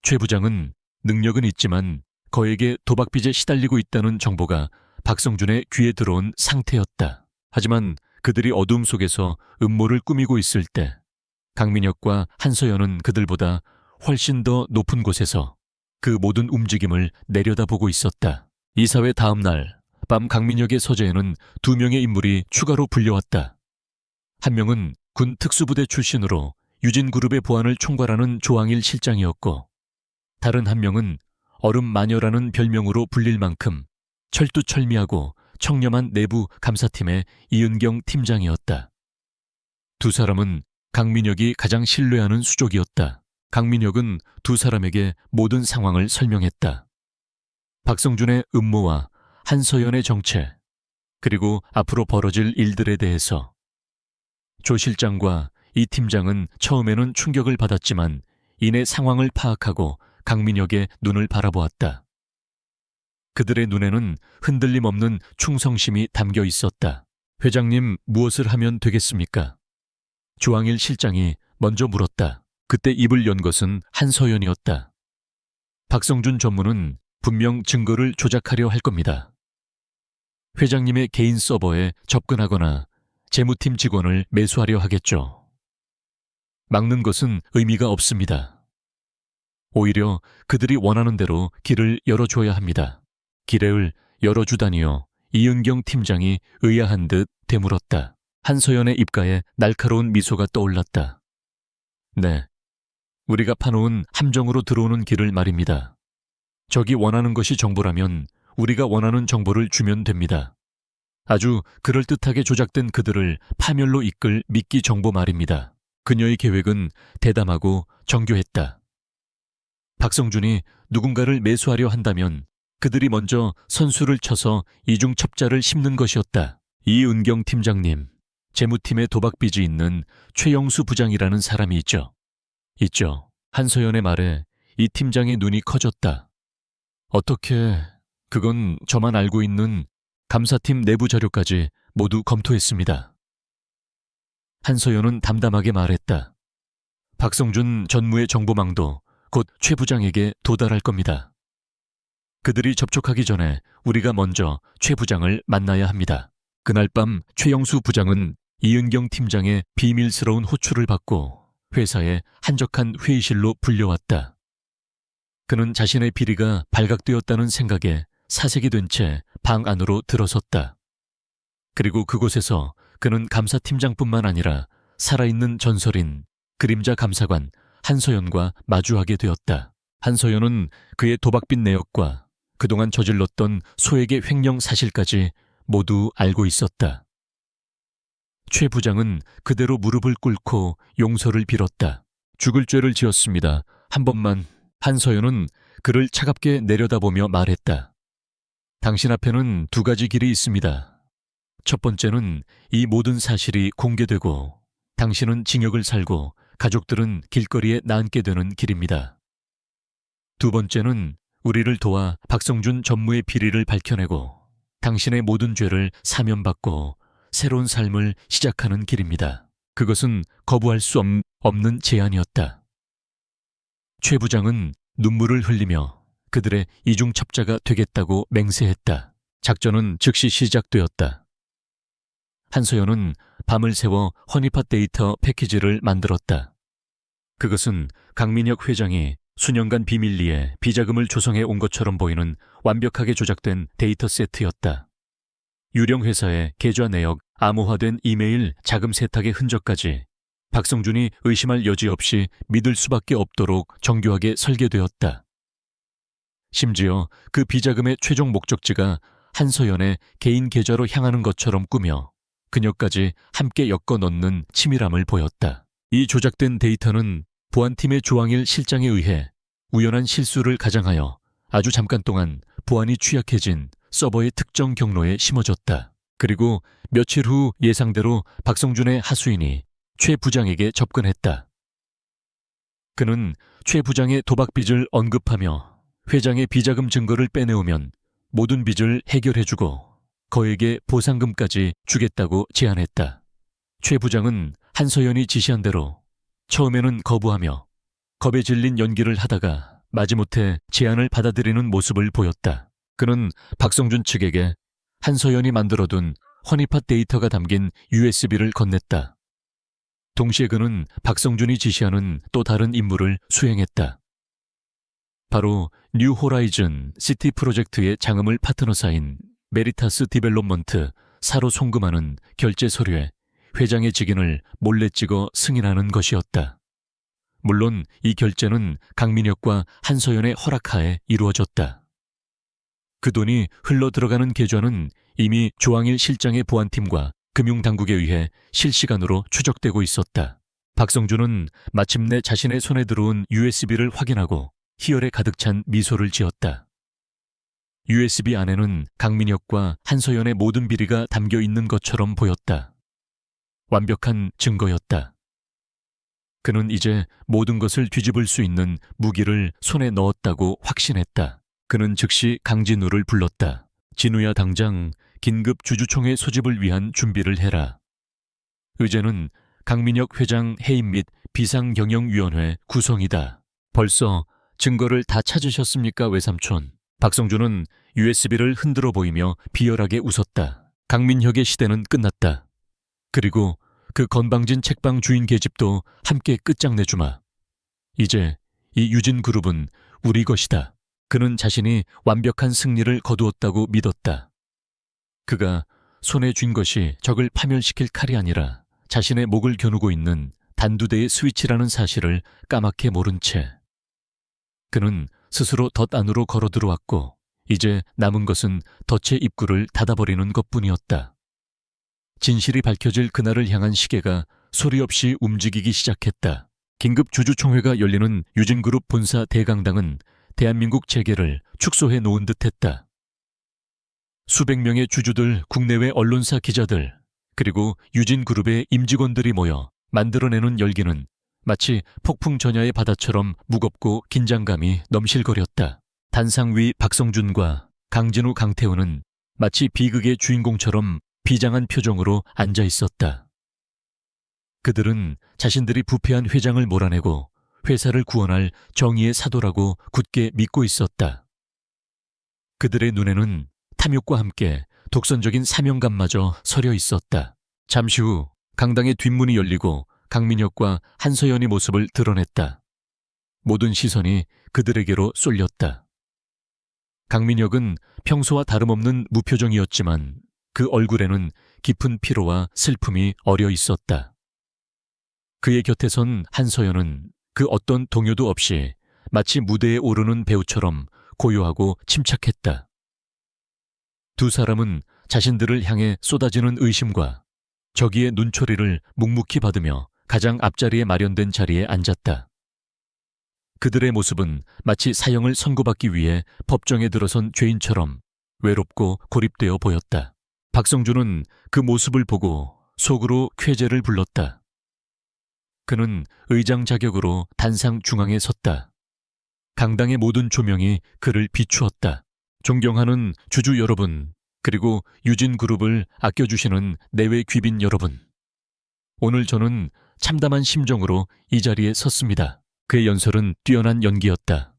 최 부장은 능력은 있지만 거액의 도박빚에 시달리고 있다는 정보가 박성준의 귀에 들어온 상태였다. 하지만 그들이 어둠 속에서 음모를 꾸미고 있을 때 강민혁과 한서연은 그들보다 훨씬 더 높은 곳에서 그 모든 움직임을 내려다보고 있었다. 이사회 다음 날 밤 강민혁의 서재에는 2명의 인물이 추가로 불려왔다. 한 명은 군 특수부대 출신으로 유진그룹의 보안을 총괄하는 조항일 실장이었고, 다른 한 명은 얼음 마녀라는 별명으로 불릴 만큼 철두철미하고 청렴한 내부 감사팀의 이은경 팀장이었다. 두 사람은 강민혁이 가장 신뢰하는 수족이었다. 강민혁은 두 사람에게 모든 상황을 설명했다. 박성준의 음모와 한서연의 정체, 그리고 앞으로 벌어질 일들에 대해서. 조 실장과 이 팀장은 처음에는 충격을 받았지만 이내 상황을 파악하고 강민혁의 눈을 바라보았다. 그들의 눈에는 흔들림 없는 충성심이 담겨 있었다. 회장님, 무엇을 하면 되겠습니까? 조항일 실장이 먼저 물었다. 그때 입을 연 것은 한서연이었다. 박성준 전무는 분명 증거를 조작하려 할 겁니다. 회장님의 개인 서버에 접근하거나 재무팀 직원을 매수하려 하겠죠. 막는 것은 의미가 없습니다. 오히려 그들이 원하는 대로 길을 열어줘야 합니다. 길을 열어주다니요. 이은경 팀장이 의아한 듯 되물었다. 한서연의 입가에 날카로운 미소가 떠올랐다. 네, 우리가 파놓은 함정으로 들어오는 길을 말입니다. 적이 원하는 것이 정보라면 우리가 원하는 정보를 주면 됩니다. 아주 그럴듯하게 조작된 그들을 파멸로 이끌 미끼 정보 말입니다. 그녀의 계획은 대담하고 정교했다. 박성준이 누군가를 매수하려 한다면 그들이 먼저 선수를 쳐서 이중첩자를 심는 것이었다. 이은경 팀장님, 재무팀에 도박빚이 있는 최영수 부장이라는 사람이 있죠. 있죠. 한서연의 말에 이 팀장의 눈이 커졌다. 어떻게, 그건 저만 알고 있는 감사팀 내부 자료까지 모두 검토했습니다. 한서연은 담담하게 말했다. 박성준 전무의 정보망도 곧 최 부장에게 도달할 겁니다. 그들이 접촉하기 전에 우리가 먼저 최 부장을 만나야 합니다. 그날 밤 최영수 부장은 이은경 팀장의 비밀스러운 호출을 받고 회사의 한적한 회의실로 불려왔다. 그는 자신의 비리가 발각되었다는 생각에 사색이 된 채 방 안으로 들어섰다. 그리고 그곳에서 그는 감사팀장뿐만 아니라 살아있는 전설인 그림자 감사관 한서연과 마주하게 되었다. 한서연은 그의 도박빚 내역과 그동안 저질렀던 소액의 횡령 사실까지 모두 알고 있었다. 최 부장은 그대로 무릎을 꿇고 용서를 빌었다. 죽을 죄를 지었습니다. 한 번만. 한서연은 그를 차갑게 내려다보며 말했다. 당신 앞에는 두 가지 길이 있습니다. 첫 번째는 이 모든 사실이 공개되고 당신은 징역을 살고 가족들은 길거리에 나앉게 되는 길입니다. 두 번째는 우리를 도와 박성준 전무의 비리를 밝혀내고 당신의 모든 죄를 사면받고 새로운 삶을 시작하는 길입니다. 그것은 거부할 수 없는 제안이었다. 최 부장은 눈물을 흘리며 그들의 이중첩자가 되겠다고 맹세했다. 작전은 즉시 시작되었다. 한서연은 밤을 새워 허니팟 데이터 패키지를 만들었다. 그것은 강민혁 회장이 수년간 비밀리에 비자금을 조성해 온 것처럼 보이는 완벽하게 조작된 데이터 세트였다. 유령 회사의 계좌 내역, 암호화된 이메일, 자금 세탁의 흔적까지 박성준이 의심할 여지 없이 믿을 수밖에 없도록 정교하게 설계되었다. 심지어 그 비자금의 최종 목적지가 한서연의 개인 계좌로 향하는 것처럼 꾸며 그녀까지 함께 엮어 넣는 치밀함을 보였다. 이 조작된 데이터는 보안팀의 조항일 실장에 의해 우연한 실수를 가장하여 아주 잠깐 동안 보안이 취약해진 서버의 특정 경로에 심어졌다. 그리고 며칠 후 예상대로 박성준의 하수인이 최 부장에게 접근했다. 그는 최 부장의 도박 빚을 언급하며 회장의 비자금 증거를 빼내오면 모든 빚을 해결해주고 거액의 보상금까지 주겠다고 제안했다. 최 부장은 한서연이 지시한 대로 처음에는 거부하며 겁에 질린 연기를 하다가 마지못해 제안을 받아들이는 모습을 보였다. 그는 박성준 측에게 한서연이 만들어둔 허니팟 데이터가 담긴 USB를 건넸다. 동시에 그는 박성준이 지시하는 또 다른 임무를 수행했다. 바로 뉴 호라이즌 시티 프로젝트의 장음을 파트너사인 메리타스 디벨롭먼트 사로 송금하는 결제 서류에 회장의 직인을 몰래 찍어 승인하는 것이었다. 물론 이 결제는 강민혁과 한서연의 허락하에 이루어졌다. 그 돈이 흘러 들어가는 계좌는 이미 조항일 실장의 보안팀과 금융당국에 의해 실시간으로 추적되고 있었다. 박성준은 마침내 자신의 손에 들어온 USB를 확인하고 희열에 가득 찬 미소를 지었다. USB 안에는 강민혁과 한서연의 모든 비리가 담겨 있는 것처럼 보였다. 완벽한 증거였다. 그는 이제 모든 것을 뒤집을 수 있는 무기를 손에 넣었다고 확신했다. 그는 즉시 강진우를 불렀다. 진우야, 당장 긴급 주주총회 소집을 위한 준비를 해라. 의제는 강민혁 회장 해임 및 비상경영위원회 구성이다. 벌써 증거를 다 찾으셨습니까, 외삼촌? 박성준은 USB를 흔들어 보이며 비열하게 웃었다. 강민혁의 시대는 끝났다. 그리고 그 건방진 책방 주인 계집도 함께 끝장내주마. 이제 이 유진그룹은 우리 것이다. 그는 자신이 완벽한 승리를 거두었다고 믿었다. 그가 손에 쥔 것이 적을 파멸시킬 칼이 아니라 자신의 목을 겨누고 있는 단두대의 스위치라는 사실을 까맣게 모른 채 그는 스스로 덫 안으로 걸어 들어왔고 이제 남은 것은 덫의 입구를 닫아버리는 것뿐이었다. 진실이 밝혀질 그날을 향한 시계가 소리 없이 움직이기 시작했다. 긴급 주주총회가 열리는 유진그룹 본사 대강당은 대한민국 재계를 축소해 놓은 듯했다. 수백 명의 주주들, 국내외 언론사 기자들, 그리고 유진그룹의 임직원들이 모여 만들어내는 열기는 마치 폭풍 전야의 바다처럼 무겁고 긴장감이 넘실거렸다. 단상 위 박성준과 강진우, 강태우는 마치 비극의 주인공처럼 비장한 표정으로 앉아 있었다. 그들은 자신들이 부패한 회장을 몰아내고 회사를 구원할 정의의 사도라고 굳게 믿고 있었다. 그들의 눈에는 탐욕과 함께 독선적인 사명감마저 서려 있었다. 잠시 후 강당의 뒷문이 열리고 강민혁과 한서연의 모습을 드러냈다. 모든 시선이 그들에게로 쏠렸다. 강민혁은 평소와 다름없는 무표정이었지만 그 얼굴에는 깊은 피로와 슬픔이 어려 있었다. 그의 곁에 선 한서연은 그 어떤 동요도 없이 마치 무대에 오르는 배우처럼 고요하고 침착했다. 두 사람은 자신들을 향해 쏟아지는 의심과 저기의 눈초리를 묵묵히 받으며 가장 앞자리에 마련된 자리에 앉았다. 그들의 모습은 마치 사형을 선고받기 위해 법정에 들어선 죄인처럼 외롭고 고립되어 보였다. 박성준은 그 모습을 보고 속으로 쾌재를 불렀다. 그는 의장 자격으로 단상 중앙에 섰다. 강당의 모든 조명이 그를 비추었다. 존경하는 주주 여러분, 그리고 유진그룹을 아껴주시는 내외 귀빈 여러분. 오늘 저는 참담한 심정으로 이 자리에 섰습니다. 그의 연설은 뛰어난 연기였다.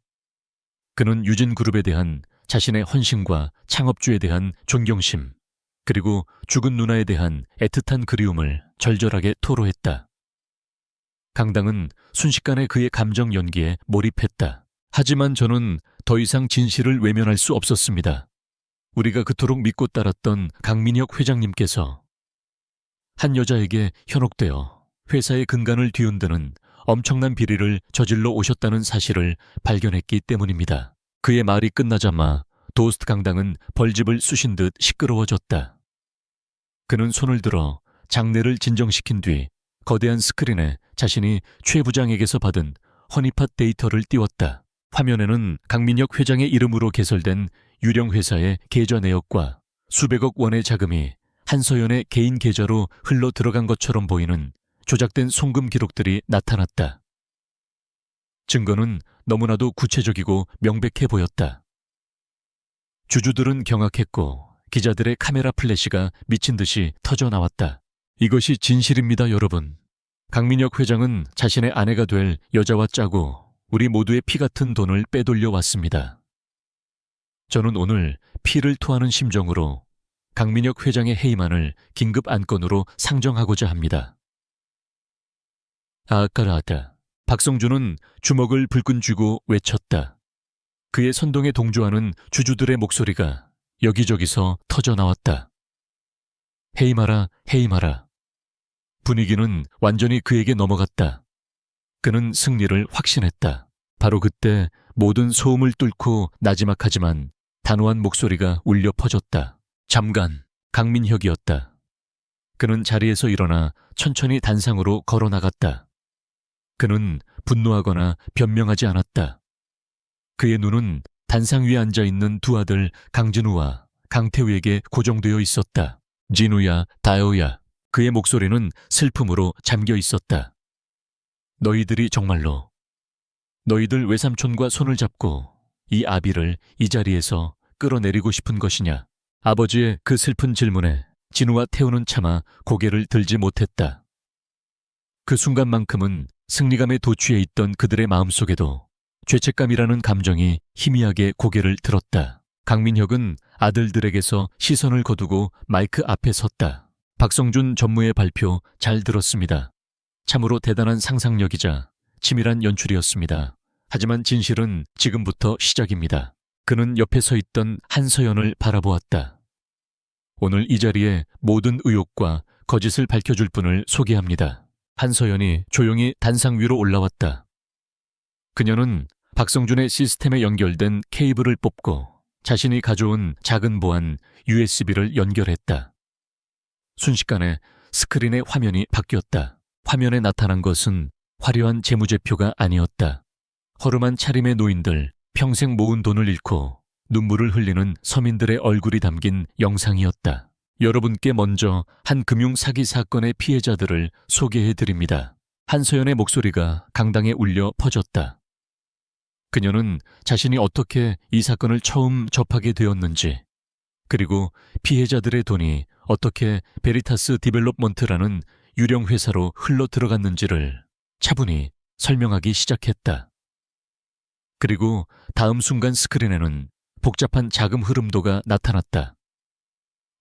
그는 유진그룹에 대한 자신의 헌신과 창업주에 대한 존경심, 그리고 죽은 누나에 대한 애틋한 그리움을 절절하게 토로했다. 강당은 순식간에 그의 감정 연기에 몰입했다. 하지만 저는 더 이상 진실을 외면할 수 없었습니다. 우리가 그토록 믿고 따랐던 강민혁 회장님께서 한 여자에게 현혹되어 회사의 근간을 뒤흔드는 엄청난 비리를 저질러 오셨다는 사실을 발견했기 때문입니다. 그의 말이 끝나자마 도스트 강당은 벌집을 쑤신 듯 시끄러워졌다. 그는 손을 들어 장내를 진정시킨 뒤 거대한 스크린에 자신이 최 부장에게서 받은 허니팟 데이터를 띄웠다. 화면에는 강민혁 회장의 이름으로 개설된 유령 회사의 계좌 내역과 수백억 원의 자금이 한서연의 개인 계좌로 흘러 들어간 것처럼 보이는 조작된 송금 기록들이 나타났다. 증거는 너무나도 구체적이고 명백해 보였다. 주주들은 경악했고 기자들의 카메라 플래시가 미친 듯이 터져 나왔다. 이것이 진실입니다, 여러분. 강민혁 회장은 자신의 아내가 될 여자와 짜고 우리 모두의 피 같은 돈을 빼돌려 왔습니다. 저는 오늘 피를 토하는 심정으로 강민혁 회장의 해임안을 긴급 안건으로 상정하고자 합니다. 아까라하다. 박성준은 주먹을 불끈 쥐고 외쳤다. 그의 선동에 동조하는 주주들의 목소리가 여기저기서 터져 나왔다. 해임하라, 해임하라. 분위기는 완전히 그에게 넘어갔다. 그는 승리를 확신했다. 바로 그때 모든 소음을 뚫고 나지막하지만 단호한 목소리가 울려 퍼졌다. 잠깐, 강민혁이었다. 그는 자리에서 일어나 천천히 단상으로 걸어 나갔다. 그는 분노하거나 변명하지 않았다. 그의 눈은 단상 위에 앉아있는 두 아들 강진우와 강태우에게 고정되어 있었다. 진우야, 다효야. 그의 목소리는 슬픔으로 잠겨 있었다. 너희들이 정말로 너희들 외삼촌과 손을 잡고 이 아비를 이 자리에서 끌어내리고 싶은 것이냐? 아버지의 그 슬픈 질문에 진우와 태우는 차마 고개를 들지 못했다. 그 순간만큼은 승리감에 도취해 있던 그들의 마음속에도 죄책감이라는 감정이 희미하게 고개를 들었다. 강민혁은 아들들에게서 시선을 거두고 마이크 앞에 섰다. 박성준 전무의 발표 잘 들었습니다. 참으로 대단한 상상력이자 치밀한 연출이었습니다. 하지만 진실은 지금부터 시작입니다. 그는 옆에 서 있던 한서연을 바라보았다. 오늘 이 자리에 모든 의혹과 거짓을 밝혀줄 분을 소개합니다. 한서연이 조용히 단상 위로 올라왔다. 그녀는 박성준의 시스템에 연결된 케이블을 뽑고 자신이 가져온 작은 보안 USB를 연결했다. 순식간에 스크린의 화면이 바뀌었다. 화면에 나타난 것은 화려한 재무제표가 아니었다. 허름한 차림의 노인들, 평생 모은 돈을 잃고 눈물을 흘리는 서민들의 얼굴이 담긴 영상이었다. 여러분께 먼저 한 금융 사기 사건의 피해자들을 소개해드립니다. 한서연의 목소리가 강당에 울려 퍼졌다. 그녀는 자신이 어떻게 이 사건을 처음 접하게 되었는지, 그리고 피해자들의 돈이 어떻게 베리타스 디벨롭먼트라는 유령 회사로 흘러 들어갔는지를 차분히 설명하기 시작했다. 그리고 다음 순간 스크린에는 복잡한 자금 흐름도가 나타났다.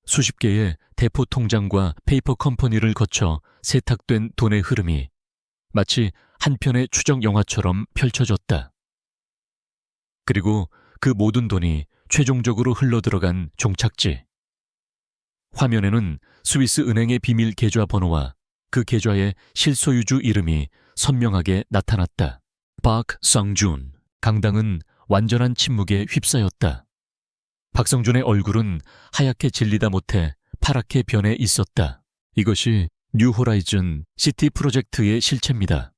수십 개의 대포 통장과 페이퍼 컴퍼니를 거쳐 세탁된 돈의 흐름이 마치 한 편의 추적 영화처럼 펼쳐졌다. 그리고 그 모든 돈이 최종적으로 흘러들어간 종착지. 화면에는 스위스 은행의 비밀 계좌 번호와 그 계좌의 실소유주 이름이 선명하게 나타났다. 박성준. 강당은 완전한 침묵에 휩싸였다. 박성준의 얼굴은 하얗게 질리다 못해 파랗게 변해 있었다. 이것이 뉴 호라이즌 시티 프로젝트의 실체입니다.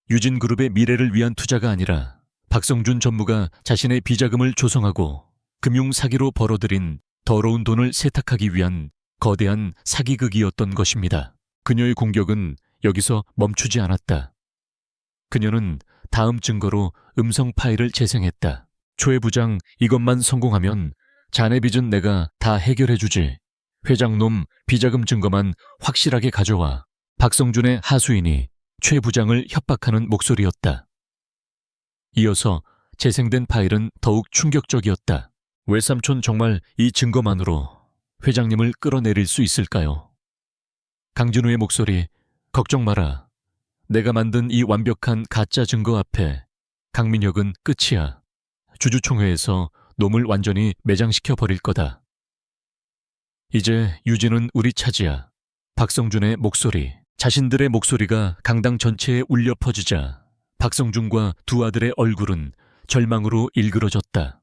유진그룹의 미래를 위한 투자가 아니라 박성준 전무가 자신의 비자금을 조성하고 금융 사기로 벌어들인 더러운 돈을 세탁하기 위한 거대한 사기극이었던 것입니다. 그녀의 공격은 여기서 멈추지 않았다. 그녀는 다음 증거로 음성 파일을 재생했다. 초회 부장, 이것만 성공하면 자네 빚은 내가 다 해결해주지. 회장놈 비자금 증거만 확실하게 가져와. 박성준의 하수인이 최 부장을 협박하는 목소리였다. 이어서 재생된 파일은 더욱 충격적이었다. 외삼촌 정말 이 증거만으로 회장님을 끌어내릴 수 있을까요? 강진우의 목소리, 걱정 마라. 내가 만든 이 완벽한 가짜 증거 앞에 강민혁은 끝이야. 주주총회에서 놈을 완전히 매장시켜 버릴 거다. 이제 유진은 우리 차지야. 박성준의 목소리, 자신들의 목소리가 강당 전체에 울려 퍼지자 박성준과 두 아들의 얼굴은 절망으로 일그러졌다.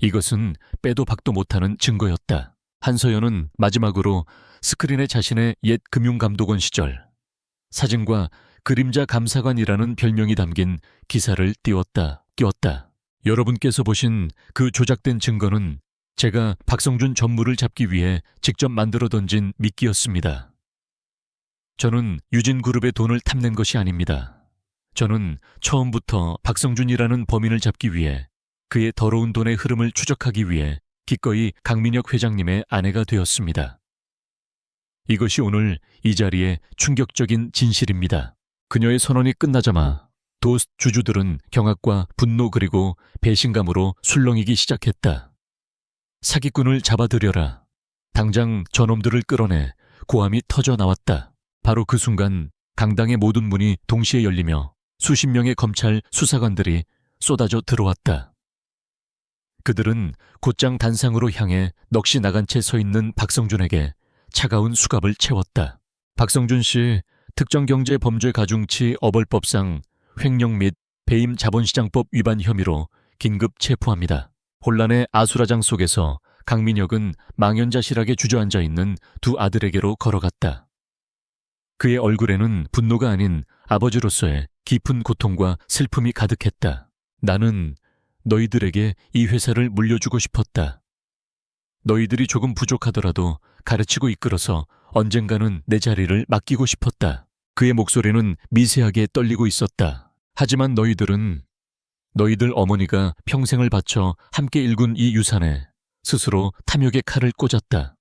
이것은 빼도 박도 못하는 증거였다. 한서연은 마지막으로 스크린에 자신의 옛 금융감독원 시절, 사진과 그림자 감사관이라는 별명이 담긴 기사를 띄웠다. 여러분께서 보신 그 조작된 증거는 제가 박성준 전무를 잡기 위해 직접 만들어 던진 미끼였습니다. 저는 유진그룹의 돈을 탐낸 것이 아닙니다. 저는 처음부터 박성준이라는 범인을 잡기 위해 그의 더러운 돈의 흐름을 추적하기 위해 기꺼이 강민혁 회장님의 아내가 되었습니다. 이것이 오늘 이 자리의 충격적인 진실입니다. 그녀의 선언이 끝나자마 도스 주주들은 경악과 분노 그리고 배신감으로 술렁이기 시작했다. 사기꾼을 잡아들여라. 당장 저놈들을 끌어내. 고함이 터져 나왔다. 바로 그 순간 강당의 모든 문이 동시에 열리며 수십 명의 검찰 수사관들이 쏟아져 들어왔다. 그들은 곧장 단상으로 향해 넋이 나간 채 서 있는 박성준에게 차가운 수갑을 채웠다. 박성준 씨, 특정경제범죄가중치 어벌법상 횡령 및 배임 자본시장법 위반 혐의로 긴급 체포합니다. 혼란의 아수라장 속에서 강민혁은 망연자실하게 주저앉아 있는 두 아들에게로 걸어갔다. 그의 얼굴에는 분노가 아닌 아버지로서의 깊은 고통과 슬픔이 가득했다. 나는 너희들에게 이 회사를 물려주고 싶었다. 너희들이 조금 부족하더라도 가르치고 이끌어서 언젠가는 내 자리를 맡기고 싶었다. 그의 목소리는 미세하게 떨리고 있었다. 하지만 너희들 어머니가 평생을 바쳐 함께 일군 이 유산에 스스로 탐욕의 칼을 꽂았다.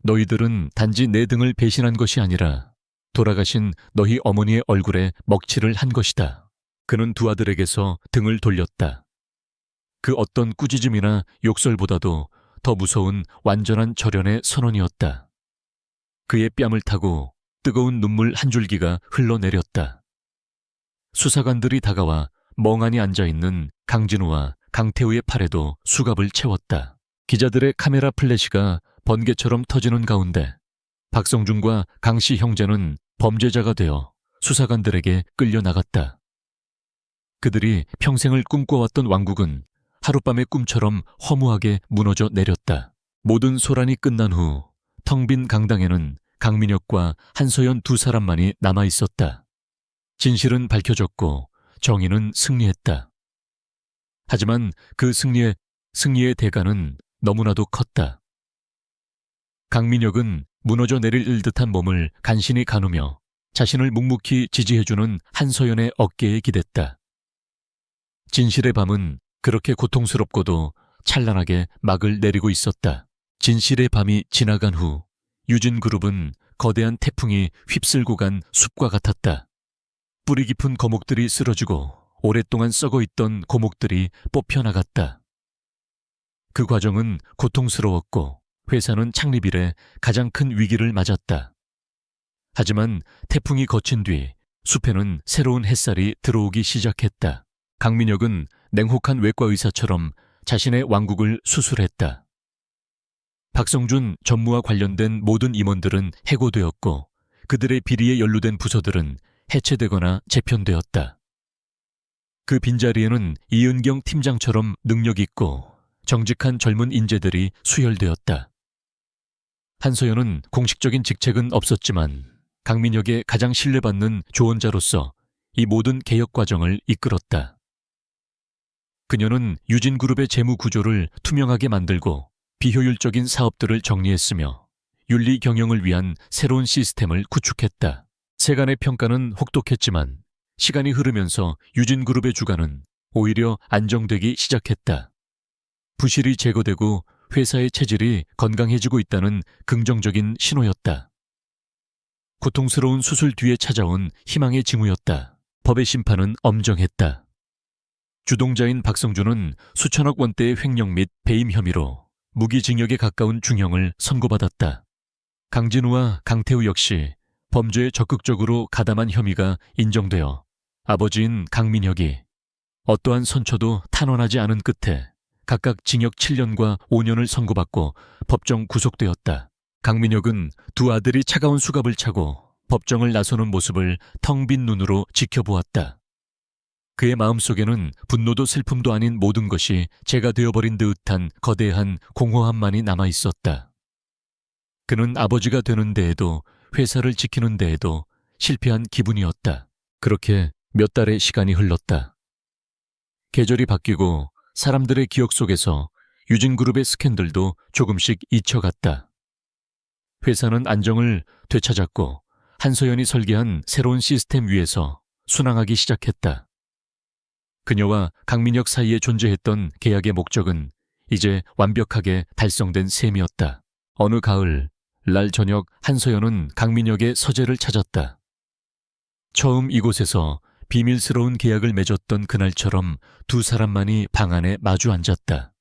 너희들은 단지 내 등을 배신한 것이 아니라 돌아가신 너희 어머니의 얼굴에 먹칠을 한 것이다. 그는 두 아들에게서 등을 돌렸다. 그 어떤 꾸짖음이나 욕설보다도 더 무서운 완전한 절연의 선언이었다. 그의 뺨을 타고 뜨거운 눈물 한 줄기가 흘러내렸다. 수사관들이 다가와 멍하니 앉아있는 강진우와 강태우의 팔에도 수갑을 채웠다. 기자들의 카메라 플래시가 번개처럼 터지는 가운데 박성준과 강씨 형제는 범죄자가 되어 수사관들에게 끌려나갔다. 그들이 평생을 꿈꿔왔던 왕국은 하룻밤의 꿈처럼 허무하게 무너져 내렸다. 모든 소란이 끝난 후 텅 빈 강당에는 강민혁과 한서연 두 사람만이 남아있었다. 진실은 밝혀졌고 정의는 승리했다. 하지만 그 승리의 대가는 너무나도 컸다. 강민혁은 무너져 내릴 듯한 몸을 간신히 가누며 자신을 묵묵히 지지해주는 한서연의 어깨에 기댔다. 진실의 밤은 그렇게 고통스럽고도 찬란하게 막을 내리고 있었다. 진실의 밤이 지나간 후 유진그룹은 거대한 태풍이 휩쓸고 간 숲과 같았다. 뿌리 깊은 거목들이 쓰러지고 오랫동안 썩어있던 고목들이 뽑혀나갔다. 그 과정은 고통스러웠고 회사는 창립 이래 가장 큰 위기를 맞았다. 하지만 태풍이 거친 뒤 숲에는 새로운 햇살이 들어오기 시작했다. 강민혁은 냉혹한 외과 의사처럼 자신의 왕국을 수술했다. 박성준 전무와 관련된 모든 임원들은 해고되었고 그들의 비리에 연루된 부서들은 해체되거나 재편되었다. 그 빈자리에는 이은경 팀장처럼 능력있고 정직한 젊은 인재들이 수혈되었다. 한서연은 공식적인 직책은 없었지만 강민혁의 가장 신뢰받는 조언자로서 이 모든 개혁 과정을 이끌었다. 그녀는 유진그룹의 재무 구조를 투명하게 만들고 비효율적인 사업들을 정리했으며 윤리 경영을 위한 새로운 시스템을 구축했다. 세간의 평가는 혹독했지만 시간이 흐르면서 유진그룹의 주가는 오히려 안정되기 시작했다. 부실이 제거되고 회사의 체질이 건강해지고 있다는 긍정적인 신호였다. 고통스러운 수술 뒤에 찾아온 희망의 징후였다. 법의 심판은 엄정했다. 주동자인 박성준은 수천억 원대의 횡령 및 배임 혐의로 무기징역에 가까운 중형을 선고받았다. 강진우와 강태우 역시 범죄에 적극적으로 가담한 혐의가 인정되어 아버지인 강민혁이 어떠한 선처도 탄원하지 않은 끝에 각각 징역 7년과 5년을 선고받고 법정 구속되었다. 강민혁은 두 아들이 차가운 수갑을 차고 법정을 나서는 모습을 텅 빈 눈으로 지켜보았다. 그의 마음속에는 분노도 슬픔도 아닌 모든 것이 제가 되어버린 듯한 거대한 공허함만이 남아있었다. 그는 아버지가 되는 데에도 회사를 지키는 데에도 실패한 기분이었다. 그렇게 몇 달의 시간이 흘렀다. 계절이 바뀌고 사람들의 기억 속에서 유진그룹의 스캔들도 조금씩 잊혀갔다. 회사는 안정을 되찾았고 한서연이 설계한 새로운 시스템 위에서 순항하기 시작했다. 그녀와 강민혁 사이에 존재했던 계약의 목적은 이제 완벽하게 달성된 셈이었다. 어느 가을, 날 저녁 한서연은 강민혁의 서재를 찾았다. 처음 이곳에서 비밀스러운 계약을 맺었던 그날처럼 두 사람만이 방 안에 마주 앉았다.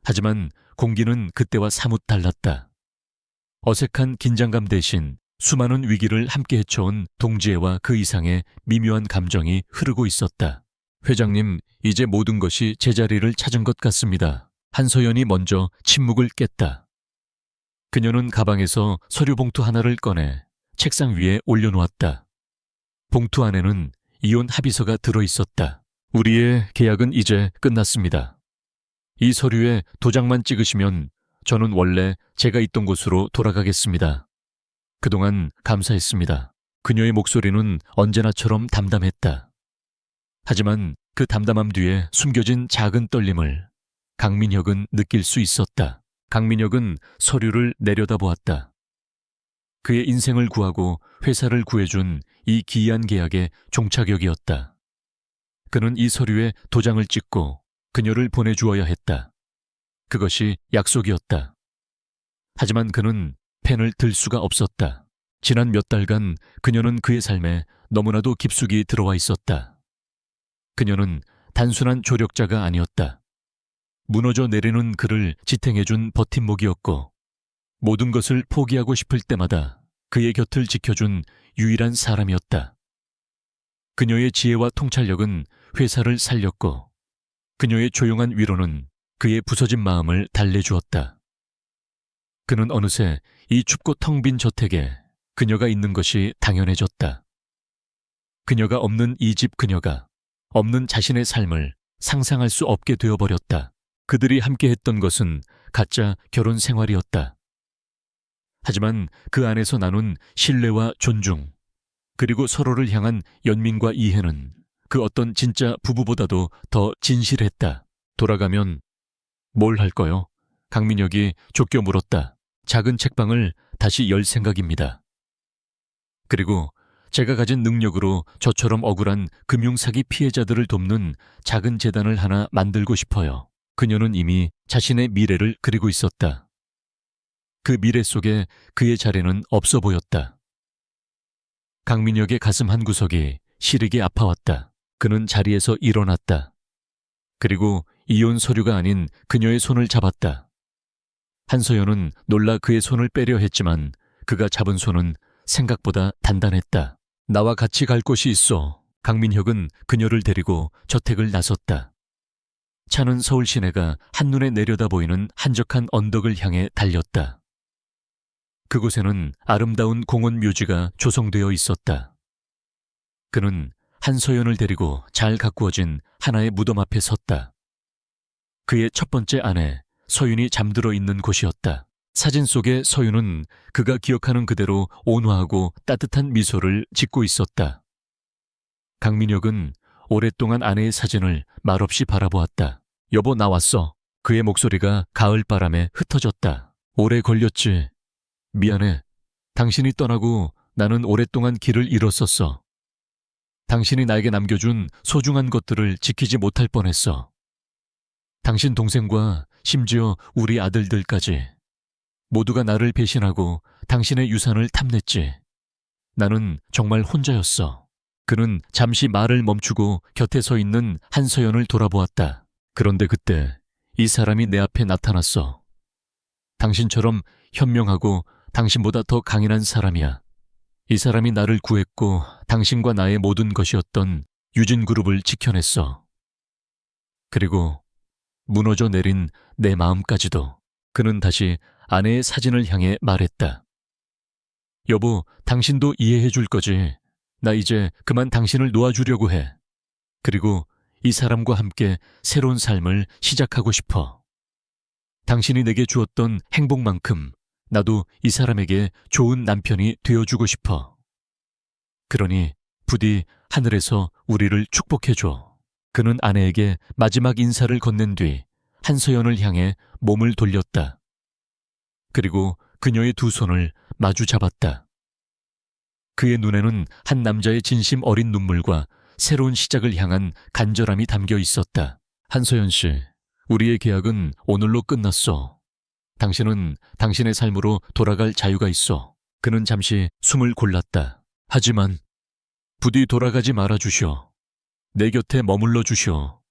하지만 공기는 그때와 사뭇 달랐다. 어색한 긴장감 대신 수많은 위기를 함께 헤쳐온 동지애와 그 이상의 미묘한 감정이 흐르고 있었다. 회장님, 이제 모든 것이 제자리를 찾은 것 같습니다. 한서연이 먼저 침묵을 깼다. 그녀는 가방에서 서류 봉투 하나를 꺼내 책상 위에 올려놓았다. 봉투 안에는 이혼 합의서가 들어있었다. 우리의 계약은 이제 끝났습니다. 이 서류에 도장만 찍으시면 저는 원래 제가 있던 곳으로 돌아가겠습니다. 그동안 감사했습니다. 그녀의 목소리는 언제나처럼 담담했다. 하지만 그 담담함 뒤에 숨겨진 작은 떨림을 강민혁은 느낄 수 있었다. 강민혁은 서류를 내려다보았다. 그의 인생을 구하고 회사를 구해준 이 기이한 계약의 종착역이었다. 그는 이 서류에 도장을 찍고 그녀를 보내주어야 했다. 그것이 약속이었다. 하지만 그는 펜을 들 수가 없었다. 지난 몇 달간 그녀는 그의 삶에 너무나도 깊숙이 들어와 있었다. 그녀는 단순한 조력자가 아니었다. 무너져 내리는 그를 지탱해준 버팀목이었고 모든 것을 포기하고 싶을 때마다 그의 곁을 지켜준 유일한 사람이었다. 그녀의 지혜와 통찰력은 회사를 살렸고 그녀의 조용한 위로는 그의 부서진 마음을 달래주었다. 그는 어느새 이 춥고 텅 빈 저택에 그녀가 있는 것이 당연해졌다. 그녀가 없는 이 집 그녀가 없는 자신의 삶을 상상할 수 없게 되어버렸다. 그들이 함께했던 것은 가짜 결혼 생활이었다. 하지만 그 안에서 나눈 신뢰와 존중, 그리고 서로를 향한 연민과 이해는 그 어떤 진짜 부부보다도 더 진실했다. 돌아가면 뭘 할 거요? 강민혁이 쫓겨 물었다. 작은 책방을 다시 열 생각입니다. 그리고 제가 가진 능력으로 저처럼 억울한 금융사기 피해자들을 돕는 작은 재단을 하나 만들고 싶어요. 그녀는 이미 자신의 미래를 그리고 있었다. 그 미래 속에 그의 자리는 없어 보였다. 강민혁의 가슴 한구석이 시리게 아파왔다. 그는 자리에서 일어났다. 그리고 이혼 서류가 아닌 그녀의 손을 잡았다. 한서연은 놀라 그의 손을 빼려 했지만 그가 잡은 손은 생각보다 단단했다. 나와 같이 갈 곳이 있어. 강민혁은 그녀를 데리고 저택을 나섰다. 차는 서울 시내가 한눈에 내려다 보이는 한적한 언덕을 향해 달렸다. 그곳에는 아름다운 공원 묘지가 조성되어 있었다. 그는 한서연을 데리고 잘 가꾸어진 하나의 무덤 앞에 섰다. 그의 첫 번째 아내 서윤이 잠들어 있는 곳이었다. 사진 속의 서윤은 그가 기억하는 그대로 온화하고 따뜻한 미소를 짓고 있었다. 강민혁은 오랫동안 아내의 사진을 말없이 바라보았다. 여보, 나왔어. 그의 목소리가 가을바람에 흩어졌다. 오래 걸렸지. 미안해. 당신이 떠나고 나는 오랫동안 길을 잃었었어. 당신이 나에게 남겨준 소중한 것들을 지키지 못할 뻔했어. 당신 동생과 심지어 우리 아들들까지 모두가 나를 배신하고 당신의 유산을 탐냈지. 나는 정말 혼자였어. 그는 잠시 말을 멈추고 곁에 서 있는 한서연을 돌아보았다. 그런데 그때 이 사람이 내 앞에 나타났어. 당신처럼 현명하고 당신보다 더 강인한 사람이야. 이 사람이 나를 구했고 당신과 나의 모든 것이었던 유진그룹을 지켜냈어. 그리고 무너져 내린 내 마음까지도. 그는 다시 아내의 사진을 향해 말했다. 여보, 당신도 이해해 줄 거지. 나 이제 그만 당신을 놓아주려고 해. 그리고 이 사람과 함께 새로운 삶을 시작하고 싶어. 당신이 내게 주었던 행복만큼 나도 이 사람에게 좋은 남편이 되어주고 싶어. 그러니 부디 하늘에서 우리를 축복해줘. 그는 아내에게 마지막 인사를 건넨 뒤 한서연을 향해 몸을 돌렸다. 그리고 그녀의 두 손을 마주 잡았다. 그의 눈에는 한 남자의 진심 어린 눈물과 새로운 시작을 향한 간절함이 담겨 있었다. 한서연 씨, 우리의 계약은 오늘로 끝났어. 당신은 당신의 삶으로 돌아갈 자유가 있어. 그는 잠시 숨을 골랐다. 하지만 부디 돌아가지 말아 주시오. 내 곁에 머물러 주시오.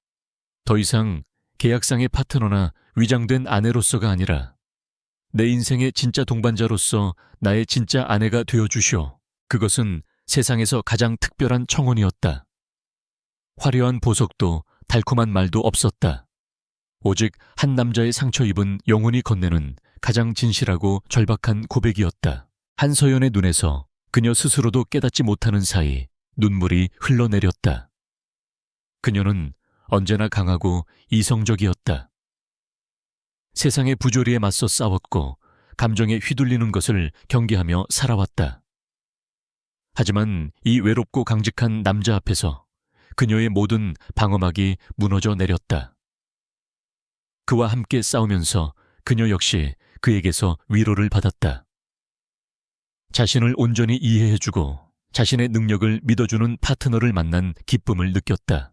더 이상 계약상의 파트너나 위장된 아내로서가 아니라 내 인생의 진짜 동반자로서 나의 진짜 아내가 되어 주시오. 그것은 세상에서 가장 특별한 청혼이었다. 화려한 보석도 달콤한 말도 없었다. 오직 한 남자의 상처 입은 영혼이 건네는 가장 진실하고 절박한 고백이었다. 한서연의 눈에서 그녀 스스로도 깨닫지 못하는 사이 눈물이 흘러내렸다. 그녀는 언제나 강하고 이성적이었다. 세상의 부조리에 맞서 싸웠고 감정에 휘둘리는 것을 경계하며 살아왔다. 하지만 이 외롭고 강직한 남자 앞에서 그녀의 모든 방어막이 무너져 내렸다. 그와 함께 싸우면서 그녀 역시 그에게서 위로를 받았다. 자신을 온전히 이해해주고 자신의 능력을 믿어주는 파트너를 만난 기쁨을 느꼈다.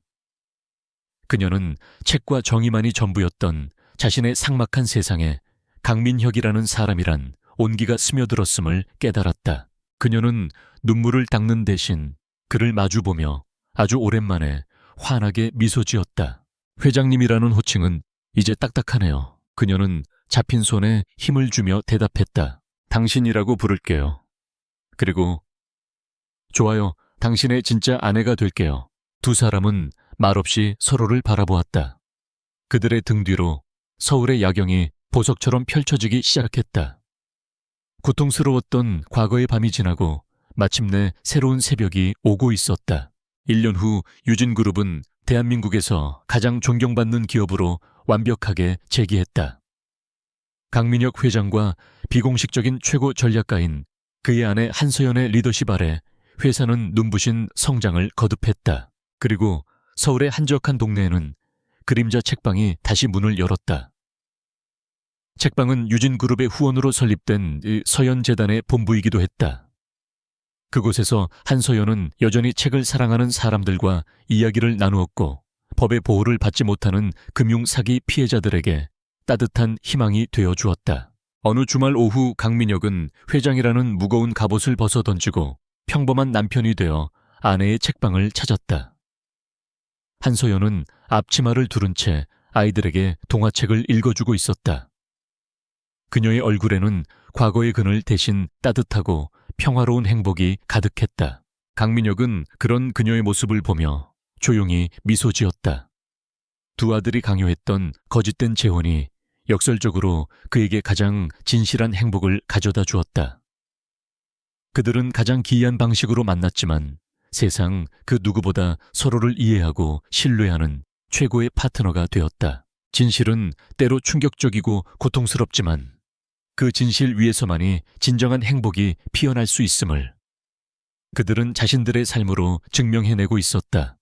그녀는 책과 정의만이 전부였던 자신의 삭막한 세상에 강민혁이라는 사람이란 온기가 스며들었음을 깨달았다. 그녀는 눈물을 닦는 대신 그를 마주보며 아주 오랜만에 환하게 미소 지었다. 회장님이라는 호칭은 이제 딱딱하네요. 그녀는 잡힌 손에 힘을 주며 대답했다. 당신이라고 부를게요. 그리고 좋아요. 당신의 진짜 아내가 될게요. 두 사람은 말없이 서로를 바라보았다. 그들의 등 뒤로 서울의 야경이 보석처럼 펼쳐지기 시작했다. 고통스러웠던 과거의 밤이 지나고 마침내 새로운 새벽이 오고 있었다. 1년 후 유진그룹은 대한민국에서 가장 존경받는 기업으로 완벽하게 재기했다. 강민혁 회장과 비공식적인 최고 전략가인 그의 아내 한서연의 리더십 아래 회사는 눈부신 성장을 거듭했다. 그리고 서울의 한적한 동네에는 그림자 책방이 다시 문을 열었다. 책방은 유진그룹의 후원으로 설립된 서연재단의 본부이기도 했다. 그곳에서 한서연은 여전히 책을 사랑하는 사람들과 이야기를 나누었고 법의 보호를 받지 못하는 금융사기 피해자들에게 따뜻한 희망이 되어 주었다. 어느 주말 오후 강민혁은 회장이라는 무거운 갑옷을 벗어던지고 평범한 남편이 되어 아내의 책방을 찾았다. 한서연은 앞치마를 두른 채 아이들에게 동화책을 읽어주고 있었다. 그녀의 얼굴에는 과거의 그늘 대신 따뜻하고 평화로운 행복이 가득했다. 강민혁은 그런 그녀의 모습을 보며 조용히 미소 지었다. 두 아들이 강요했던 거짓된 재혼이 역설적으로 그에게 가장 진실한 행복을 가져다 주었다. 그들은 가장 기이한 방식으로 만났지만 세상 그 누구보다 서로를 이해하고 신뢰하는 최고의 파트너가 되었다. 진실은 때로 충격적이고 고통스럽지만 그 진실 위에서만이 진정한 행복이 피어날 수 있음을 그들은 자신들의 삶으로 증명해내고 있었다.